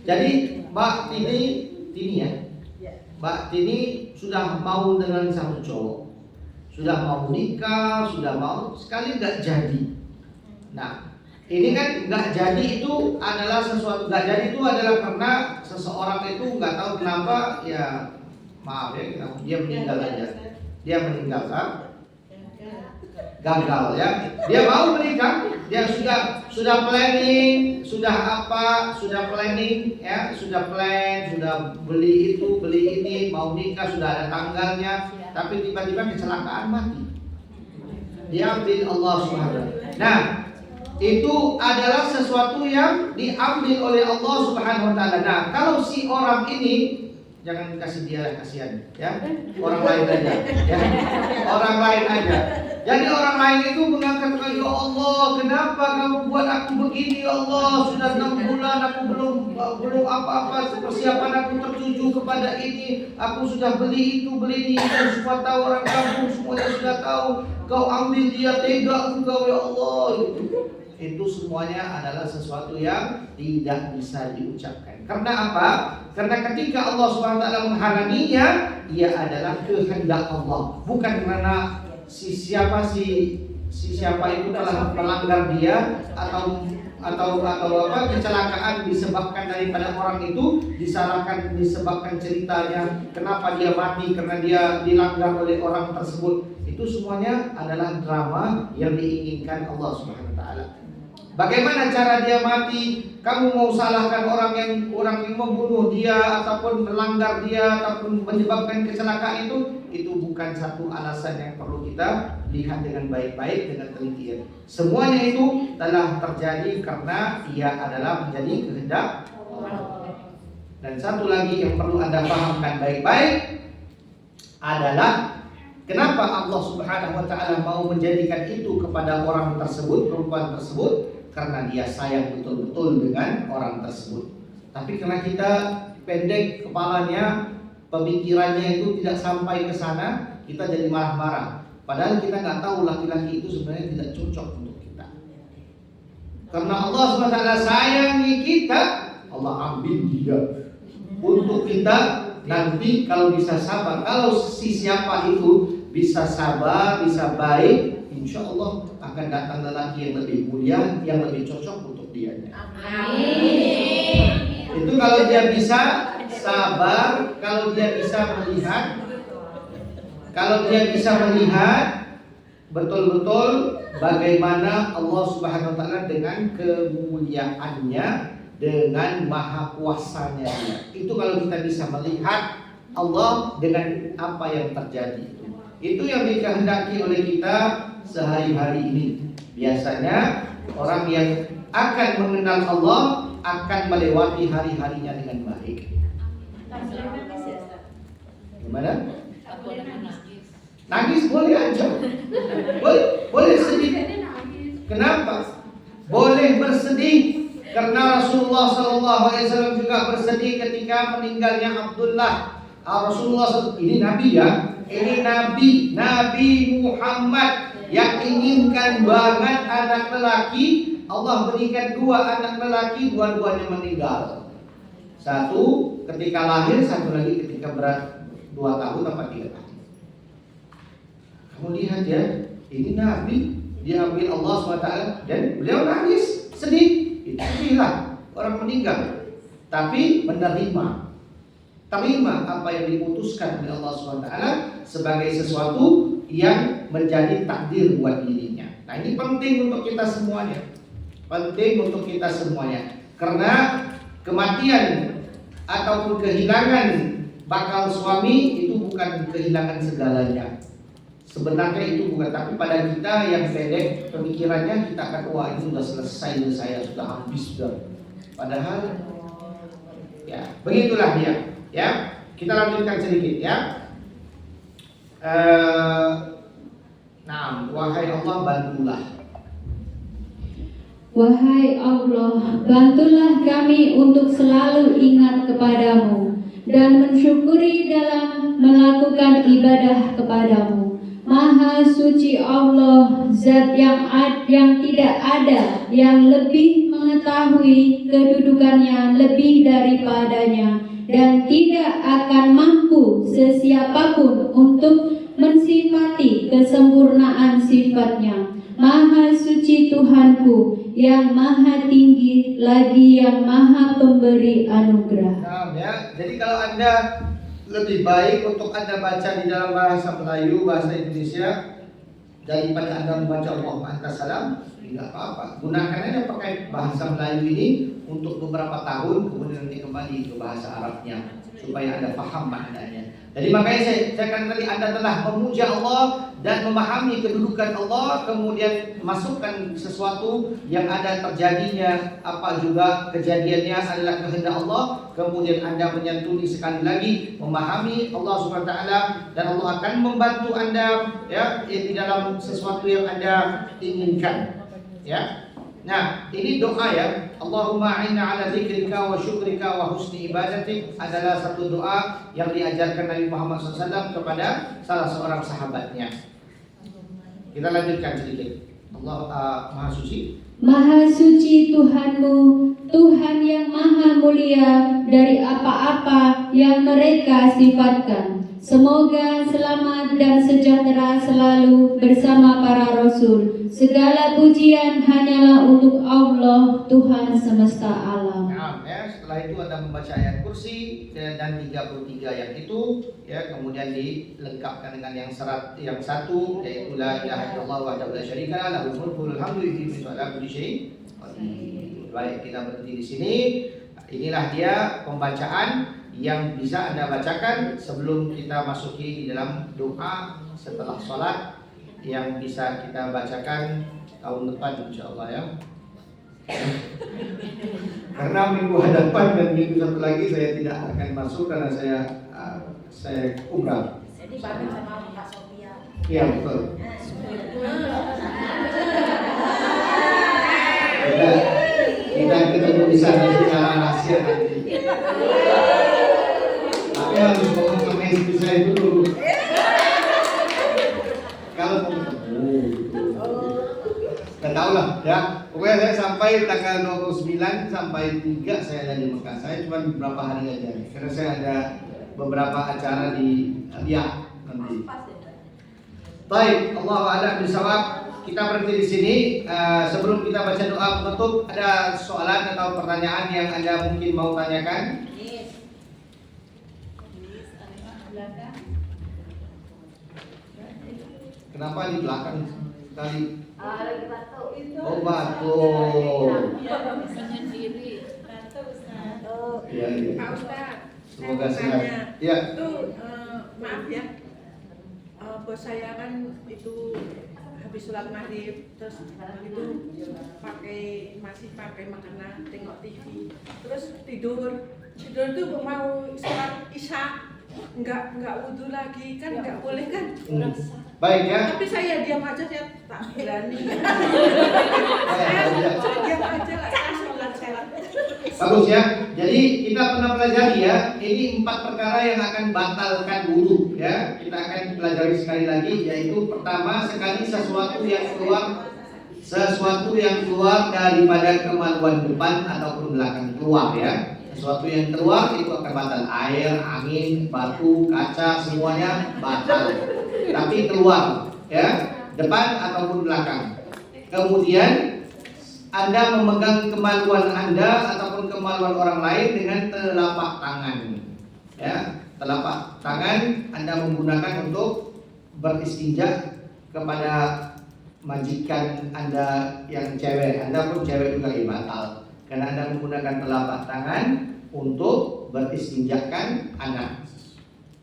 Jadi Mbak Tini ya, Mbak Tini sudah mau dengan sang cowok, sudah mau nikah, sudah mau, sekali nggak jadi. Nah, ini kan nggak jadi itu adalah sesuatu, nggak jadi itu adalah karena seseorang itu nggak tahu kenapa ya, maaf ya, dia meninggal aja, dia meninggal kan, gagal ya. Dia mau menikah, dia sudah planning, sudah planning ya, sudah plan, sudah beli itu, beli ini, mau nikah, sudah ada tanggalnya, tapi tiba-tiba kecelakaan mati. Diambil Allah Subhanahu. Nah, itu adalah sesuatu yang diambil oleh Allah Subhanahu wa taala. Nah, kalau si orang ini jangan kasih dia kasihan ya. Orang lain aja ya. Orang lain aja. Jadi orang lain itu mengangkat, ya Allah, kenapa kamu buat aku begini ya Allah? Sudah 6 bulan aku belum apa-apa, persiapan aku tertuju kepada ini. Aku sudah beli itu, beli ini, semua tahu, orang kampung semuanya sudah tahu. Kau ambil dia, tega engkau ya Allah. Itu semuanya adalah sesuatu yang tidak bisa diucapkan. Karena apa? Karena ketika Allah SWT menghalanginya, ia adalah kehendak Allah, bukan karena siapa itu telah melanggar dia atau kecelakaan disebabkan daripada orang itu, disebabkan ceritanya kenapa dia mati karena dia dilanggar oleh orang tersebut. Itu semuanya adalah drama yang diinginkan Allah Subhanahu wa taala. Bagaimana cara dia mati? Kamu mau salahkan orang yang membunuh dia ataupun melanggar dia ataupun menyebabkan kecelakaan itu bukan satu alasan yang perlu kita lihat dengan baik-baik, dengan teliti. Semuanya itu telah terjadi karena ia adalah menjadi kehendak Allah. Dan satu lagi yang perlu Anda pahamkan baik-baik adalah kenapa Allah Subhanahu wa taala mau menjadikan itu kepada orang tersebut, perempuan tersebut, karena dia sayang betul-betul dengan orang tersebut. Tapi karena kita pendek kepalanya, pemikirannya itu tidak sampai ke sana, kita jadi marah-marah. Padahal kita nggak tahu laki-laki itu sebenarnya tidak cocok untuk kita. Karena Allah SWT sayangi kita, Allah ambil dia untuk kita nanti kalau bisa sabar. Kalau si siapa itu bisa sabar, bisa baik, insya Allah akan datang lelaki yang lebih mulia, yang lebih cocok untuk dia. Amin. Itu kalau dia bisa sabar, kalau dia bisa melihat, kalau dia bisa melihat betul-betul bagaimana Allah Subhanahu wa taala dengan kemuliaannya, dengan maha kuasanya dia. Itu kalau kita bisa melihat Allah dengan apa yang terjadi. Itu yang dikehendaki oleh kita sehari-hari ini. Biasanya orang yang akan mengenal Allah akan melewati hari-harinya dengan baik. Gimana? Nangis boleh aja. Boleh sedih. Kenapa? Boleh bersedih karena Rasulullah SAW juga bersedih ketika meninggalnya Abdullah. Rasulullah SAW, ini Nabi ya, ini Nabi Muhammad yang inginkan banget anak lelaki. Allah berikan 2 anak lelaki, dua-duanya meninggal. Satu ketika lahir, satu lagi ketika berat 2 tahun atau 3 tahun. Kamu lihat ya, ini Nabi diambil Allah SWT dan beliau nangis, sedih. Itu sedihlah orang meninggal, tapi menerima apa yang diputuskan oleh Allah SWT sebagai sesuatu yang menjadi takdir buat dirinya. Nah, ini penting untuk kita semuanya. Karena kematian ataupun kehilangan bakal suami itu bukan kehilangan segalanya. Sebenarnya itu bukan, tapi pada kita yang pendek pemikirannya, kita akan wah itu sudah selesai, saya sudah habis sudah. Padahal ya begitulah dia. Ya, kita lanjutkan sedikit ya. Nah, wahai Allah bantulah. Wahai Allah, bantulah kami untuk selalu ingat kepadamu dan mensyukuri dalam melakukan ibadah kepadamu. Maha suci Allah, zat yang tidak ada yang lebih mengetahui kedudukannya lebih daripadanya, dan tidak akan mampu sesiapapun untuk mensifati kesempurnaan sifatnya. Maha suci Tuhanku, yang maha tinggi lagi yang maha pemberi anugerah. Nah, ya. Jadi kalau Anda lebih baik untuk Anda baca di dalam bahasa Melayu, bahasa Indonesia daripada Anda membaca Allahumma antas salam, tidak apa-apa. Gunakan aja pakai bahasa Melayu ini untuk beberapa tahun, kemudian nanti kembali ke bahasa Arabnya supaya Anda paham maknanya. Jadi makanya saya kan tadi Anda telah memuja Allah dan memahami kedudukan Allah, kemudian masukkan sesuatu yang ada terjadinya, apa juga kejadiannya adalah kehendak Allah, kemudian Anda menyantuni sekali lagi, memahami Allah Subhanahu wa taala, dan Allah akan membantu Anda ya di dalam sesuatu yang Anda inginkan. Ya. Nah, ini doa ya. Allahumma a'inna ala dzikrika wa syukrika wa husni ibadatik adalah satu doa yang diajarkan Nabi Muhammad SAW kepada salah seorang sahabatnya. Kita lanjutkan sedikit. Allah Maha Suci. Maha suci Tuhanmu, Tuhan yang maha mulia dari apa-apa yang mereka sifatkan. Semoga selamat dan sejahtera selalu bersama para Rasul. Segala pujian hanyalah untuk Allah, Tuhan semesta alam. Nah, ya, setelah itu Anda membaca ayat kursi dan 33 yang itu, ya, kemudian dilengkapkan dengan yang satu, yaitu la ilaha illallah wahdahu la syarika lah, lahul mulku wa lahul hamdu wa ala kulli syai'in qadir. Baik, kita berhenti di sini. Inilah dia pembacaan yang bisa Anda bacakan sebelum kita masuki di dalam doa setelah sholat yang bisa kita bacakan tahun depan insyaallah ya. Karena minggu hadapan dan minggu satu lagi saya tidak akan masuk karena saya umrah. Jadi bareng sama Pak Sofia. Iya betul. Kita ketemu di sana secara rahasia nanti. Tapi harus ngomong sama istri saya dulu. Kalau mau ketemu. Nggak tahu lah ya. Pokoknya saya sampai tanggal 29 sampai 3 saya ada di Mekah. Saya cuma beberapa hari aja. Karena saya ada beberapa acara di Riyadh nanti. Baik, Allahu a'lam bishawab. Kita berhenti di sini. Sebelum kita baca doa penutup, ada soalan atau pertanyaan yang Anda mungkin mau tanyakan? Kenapa di belakang sekali? Lagi batuk. Oh batuk. Menyendiri. Iya, iya. Pak Ustaz, Semoga saya mau sehat. tanya. Iya. Itu maaf ya, bos saya kan itu habis sholat maghrib terus itu masih pakai makanan, tengok TV, terus tidur tuh mau sholat isya nggak wudhu lagi kan nggak boleh kan? Baik ya. Tapi saya diam aja, saya tak berani. Baik, Saya diam aja lah, saya sholat. bagus ya. Jadi kita pernah pelajari ya. Ini 4 perkara yang akan batalkan wudhu ya. Kita akan pelajari sekali lagi, yaitu pertama sekali sesuatu yang keluar daripada kemaluan depan ataupun belakang keluar ya. Sesuatu yang keluar itu akan batal. Air, angin, batu, kaca, semuanya batal. Tapi keluar ya, depan ataupun belakang. Kemudian Anda memegang kemaluan Anda ataupun kemaluan orang lain dengan telapak tangan. Ya, telapak tangan Anda menggunakan untuk beristinja kepada majikan Anda yang cewek. Anda pun cewek juga batal. Karena Anda menggunakan telapak tangan untuk beristinjakan anak.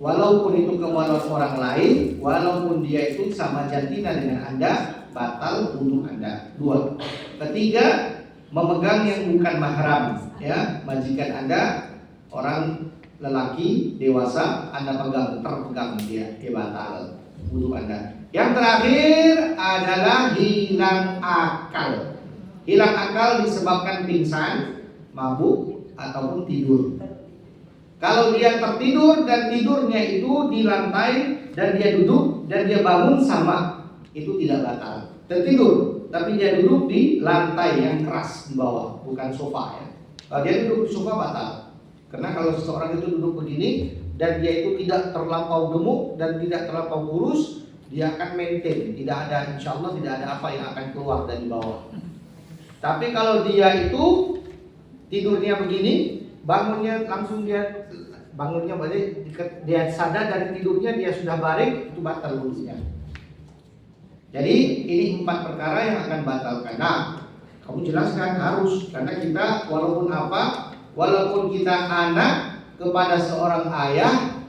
Walaupun itu kemaluan orang lain, walaupun dia itu sama jantina dengan Anda, batal untuk Anda. 2. Ketiga, memegang yang bukan mahram, ya, majikan Anda, orang lelaki dewasa, Anda terpegang dia batal untuk Anda. Yang terakhir adalah hilang akal. Hilang akal disebabkan pingsan, mabuk ataupun tidur. Kalau dia tertidur dan tidurnya itu di lantai dan dia duduk dan dia bangun sama, itu tidak batal. Tertidur, tapi dia duduk di lantai yang keras di bawah, bukan sofa ya. Kalau dia duduk di sofa batal. Karena kalau seseorang itu duduk begini dan dia itu tidak terlampau gemuk dan tidak terlampau kurus, dia akan maintain. Tidak ada, insya Allah tidak ada apa yang akan keluar dari bawah. Tapi kalau dia itu tidurnya begini, bangunnya langsung berarti dia sadar dari tidurnya dia sudah baring, itu batal wudunya. Jadi ini 4 perkara yang akan batalkan. Nah, kamu jelaskan harus, karena kita walaupun kita anak kepada seorang ayah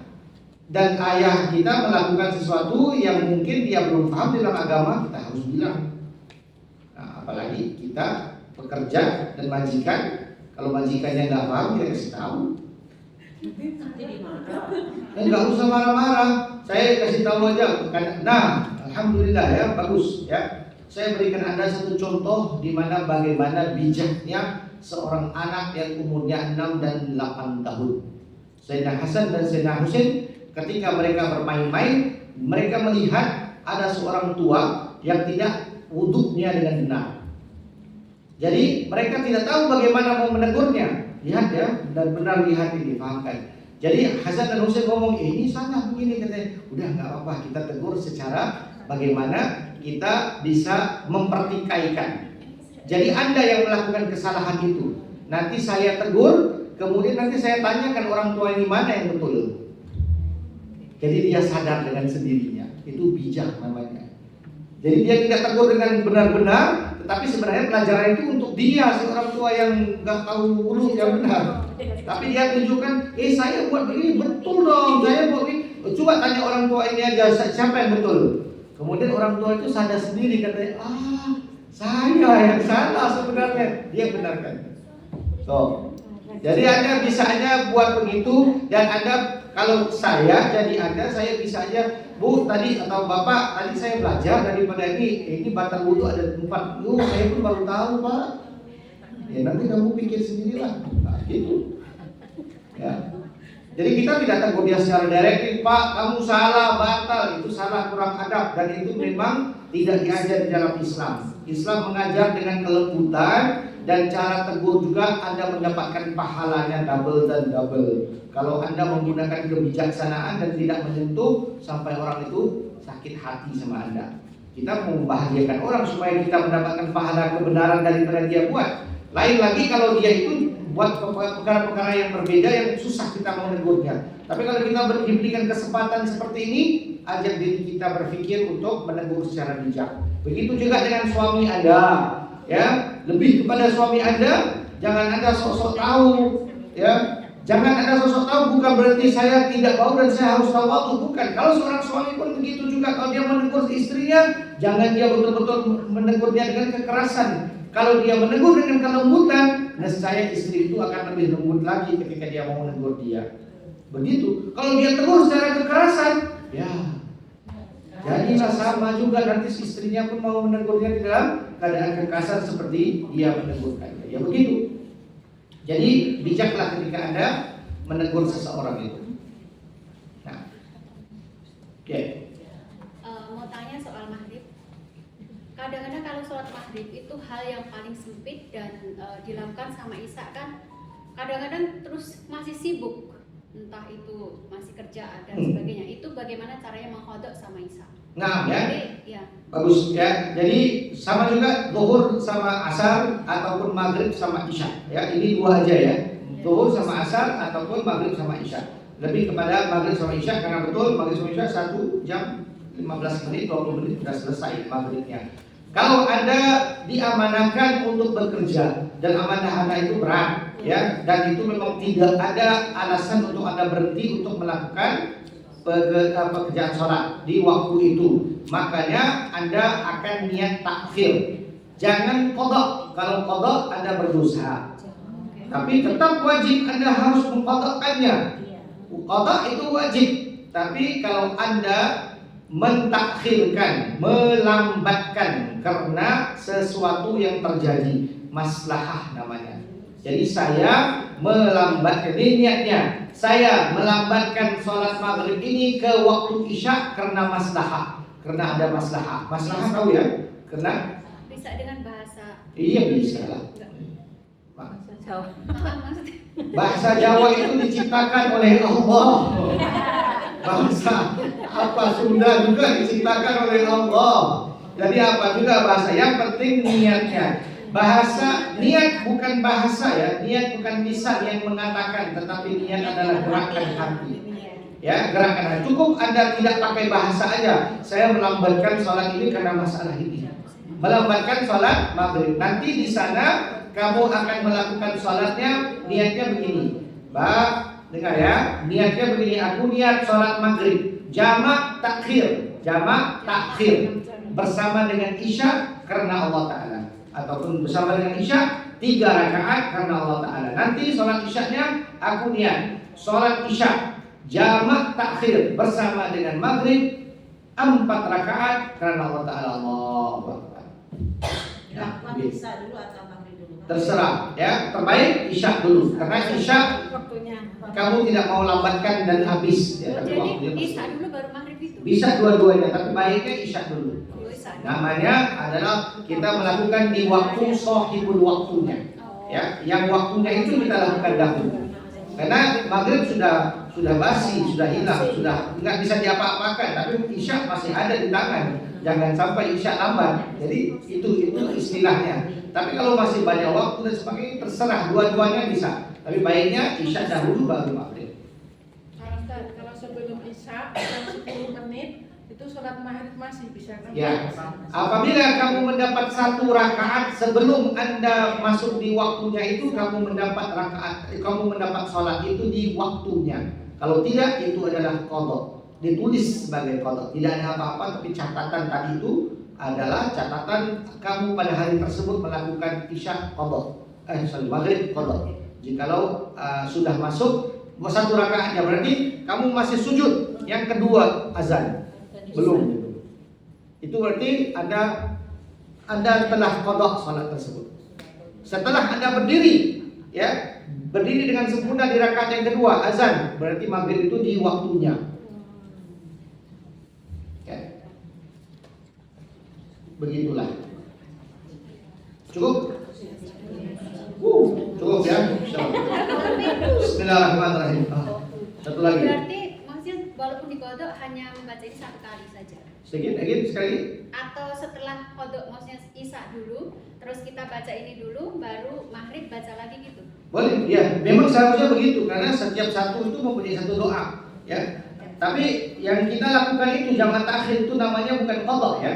dan ayah kita melakukan sesuatu yang mungkin dia belum paham dalam agama, kita harus bilang. Nah, apalagi kita pekerja dan majikan, kalau majikannya nggak paham kita kasih tahu. Dan nggak usah marah-marah, saya kasih tahu aja. Nah, alhamdulillah ya, bagus ya. Saya berikan Anda satu contoh di mana bagaimana bijaknya seorang anak yang umurnya 6 dan 8 tahun. Sayyidina Hasan dan Sayyidina Husain ketika mereka bermain-main, mereka melihat ada seorang tua yang tidak wudhunya dengan benar. Jadi mereka tidak tahu bagaimana mau menegurnya. Lihat ya, benar-benar lihat ini, pahamkan. Jadi Hasan dan Husain ngomong, ini salah begini, katanya. Udah nggak apa-apa, kita tegur secara bagaimana kita bisa mempertikaikan. Jadi Anda yang melakukan kesalahan itu, nanti saya tegur, kemudian nanti saya tanyakan orang tua ini mana yang betul. Jadi dia sadar dengan sendirinya, itu bijak namanya. Jadi dia tidak tegur dengan benar-benar, tetapi sebenarnya pelajaran itu untuk dia, si orang tua yang nggak tahu wudhu yang benar. Tapi dia tunjukkan, saya buat begini betul dong, saya buat begini. Coba tanya orang tua ini aja, siapa yang betul? Kemudian orang tua itu sadar sendiri, katanya, Saya yang salah sebenarnya, dia benarkan. So, jadi Anda bisa aja buat begitu, dan Anda kalau saya jadi Anda, saya bisa aja, Bu tadi atau Bapak tadi saya belajar daripada ini batal wudhu ada 4. Saya pun baru tahu Pak. Ya nanti kamu pikir sendirilah. Nah, gitu. Ya. Jadi kita tidak tegur dia secara direct, Pak kamu salah, batal, itu salah, kurang adab, dan itu memang tidak diajar di dalam Islam. Islam mengajar dengan kelembutan, dan cara tegur juga Anda mendapatkan pahalanya double dan double. Kalau Anda menggunakan kebijaksanaan dan tidak menyentuh sampai orang itu sakit hati sama Anda. Kita mau membahagiakan orang supaya kita mendapatkan pahala kebenaran daripada dia buat. Lain lagi kalau dia itu buat perkara-perkara yang berbeda yang susah kita mau negurnya. Tapi kalau kita diberikan kesempatan seperti ini, ajak diri kita berpikir untuk menegur secara bijak. Begitu juga dengan suami Anda. Ya, lebih kepada suami Anda, jangan Anda sok-sok tahu, ya. Jangan Anda sok-sok tahu, bukan berarti saya tidak mau dan saya harus tahu waktu, bukan. Kalau seorang suami pun begitu juga, kalau dia menegur istrinya, jangan dia betul-betul menegurnya dengan kekerasan. Kalau dia menegur dengan kelembutan, nescaya istri itu akan lebih lembut lagi ketika dia mau menegur dia. Begitu. Kalau dia tegur secara kekerasan, ya jadilah sama juga, nanti istrinya pun mau menegurnya di dalam keadaan kekerasan seperti dia menegurkannya. Ya begitu. Jadi bijaklah ketika Anda menegur seseorang itu. Nah, oke. Mau tanya soal maghrib. Kadang-kadang kalau sholat maghrib itu hal yang paling sempit dan dilakukan sama Isya kan. Kadang-kadang terus masih sibuk, entah itu masih kerjaan dan sebagainya. Itu bagaimana caranya mengkodok sama Isya? Nah, ya. Jadi, ya. Bagus ya. Jadi sama juga zuhur sama asar ataupun maghrib sama isya. Ya, ini dua aja ya. Zuhur sama asar ataupun maghrib sama isya. Lebih kepada maghrib sama isya karena betul maghrib sama isya 1 jam 15 menit 20 menit sudah selesai maghribnya. Kalau Anda diamanahkan untuk bekerja dan amanah Anda itu berat ya, dan itu memang tidak ada alasan untuk Anda berhenti untuk melakukan pekerjaan sholat di waktu itu, makanya Anda akan niat takhir. Jangan qadha. Kalau qadha Anda berdosa. Tapi tetap wajib Anda harus mengqadhakannya. Qadha itu wajib. Tapi kalau Anda mentakhirkan, melambatkan karena sesuatu yang terjadi, maslahah namanya. Jadi saya melambatkan, ini niatnya, saya melambatkan sholat maghrib ini ke waktu isya karena maslahah, karena ada maslahah. Maslahah tahu ya? Karena Bisa dengan bahasa. iya bisa lah. Maksudnya Bahasa Jawa itu diciptakan oleh Allah. Bahasa apa Sunda juga diciptakan oleh Allah. Jadi apa juga bahasa, yang penting niatnya. Bahasa, niat bukan bahasa ya, niat bukan lisan yang mengatakan, tetapi niat adalah gerakan hati. Ya, gerakan hati. Cukup Anda tidak pakai bahasa aja. Saya melambatkan sholat ini karena masalah ini. Melambatkan sholat maghrib. Nanti di sana kamu akan melakukan sholatnya, niatnya begini. Mbak, dengar ya, niatnya begini. Aku niat sholat maghrib, jamak takhir, bersama dengan isya karena Allah Ta'ala, ataupun bersama dengan isya 3 rakaat karena Allah Ta'ala. Nanti sholat isyanya aku niat sholat isya jamak takhir bersama dengan maghrib 4 rakaat karena Allah Ta'ala. Allahu Akbar. Dilakukan isya dulu atau maghrib dulu? Terserah ya, terbaik isya dulu karena isya kamu tidak mau lambatkan dan habis ya, tapi jadi waktunya Isya dulu baru maghrib itu. bisa dua-duanya, tapi baiknya isya dulu. Namanya adalah kita melakukan di waktu sahibul waktunya. Ya, yang waktunya itu kita lakukan dahulu. Karena maghrib sudah basi, sudah hilang, sudah nggak bisa diapa-apakan. Tapi isya masih ada di tangan. Jangan sampai isya lambat. Jadi itu istilahnya. Tapi kalau masih banyak waktu dan sebagainya, terserah, dua-duanya bisa. Tapi baiknya isya dahulu baru maghrib. Kalau sebelum isya 10 menit itu sholat maghrib masih bisa kan? Ya, apabila kamu mendapat 1 rakaat sebelum Anda masuk di waktunya itu, kamu mendapat sholat itu di waktunya. Kalau tidak, itu adalah qadha. Ditulis sebagai qadha. Tidak ada apa-apa, tapi catatan tadi itu adalah catatan kamu pada hari tersebut melakukan isya qadha, maghrib qadha. Jikalau sudah masuk satu rakaatnya berarti kamu masih sujud, yang kedua azan belum. Itu berarti Anda telah qadha salat tersebut. Setelah Anda berdiri, ya, berdiri dengan sempurna di rakaat yang kedua azan, berarti maghrib itu di waktunya. Ya. Begitulah. Cukup? Cukup ya. Bismillahirrahmanirrahim. Satu lagi. Berarti maksudnya walaupun di kodok hanya membaca ini satu kali saja. Sedikit lagi sekali. Atau setelah kodok maksudnya isya dulu, terus kita baca ini dulu, baru maghrib baca lagi gitu. Boleh, ya. Memang seharusnya begitu karena setiap satu itu mempunyai satu doa, ya. Tapi yang kita lakukan itu jamak takhir itu namanya bukan qadha, ya.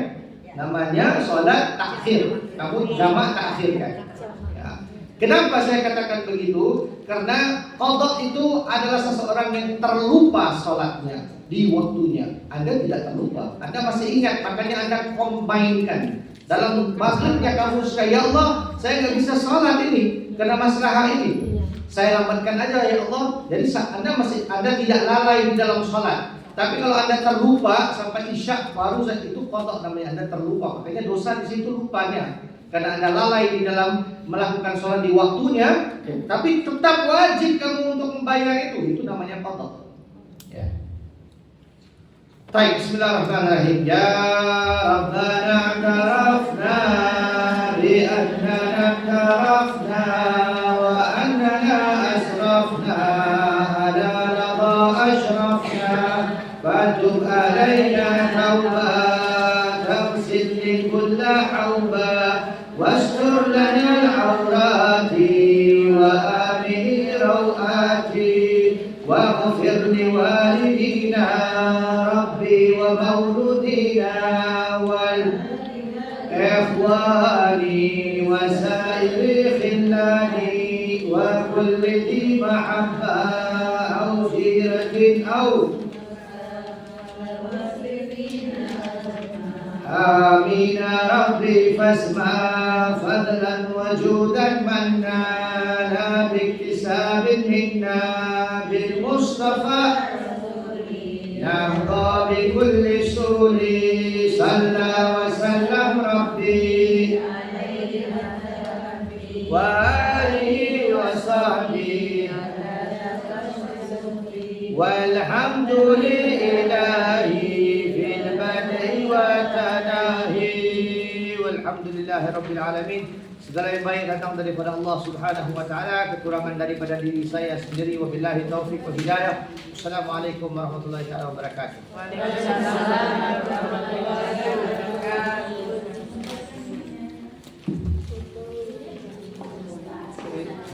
Namanya sholat takhir. Kamu jamak takhirkan. Ya. Kenapa saya katakan begitu? Karena qadha itu adalah seseorang yang terlupa sholatnya di waktunya. Anda tidak terlupa, Anda masih ingat, makanya Anda combine-kan. Dalam maghribnya kamu suka, ya Allah, saya nggak bisa sholat ini karena masalah ini. Saya lambatkan aja ya Allah. Jadi Anda tidak lalai di dalam sholat. Tapi kalau Anda terlupa sampai isya baru saat itu qadha namanya, Anda terlupa. Makanya dosa di situ lupanya. Karena Anda lalai di dalam melakukan sholat di waktunya, tapi tetap wajib kamu untuk membayar itu namanya qadha. Ya. Baik, bismillahirrahmanirrahim. Ya Rabbana tarafna bi annana tarafna wa annana asrafna ala radha ashrafna fatub alaina tawba tamsil li kulla hawba wastur lana al-awrati wa amini rawati واغفر لوالدينا ربي ومولودينا والإخواني وسائر خلاني وكل ذي محبة أو جيرة أو آمين ربي فاسمع فضلا وجودا منا لا باكتساب منا بالمصطفى نرضى بكل سول صلى وسلم ربي وآله وصحبه والحمد لله في البدء والتناهي والحمد لله رب العالمين. Segala yang baik datang daripada Allah Subhanahu wa taala, kekurangan daripada diri saya sendiri. Wabillahi taufik wal hidayah. Assalamualaikum warahmatullahi wabarakatuh. Waalaikumsalam warahmatullahi wabarakatuh.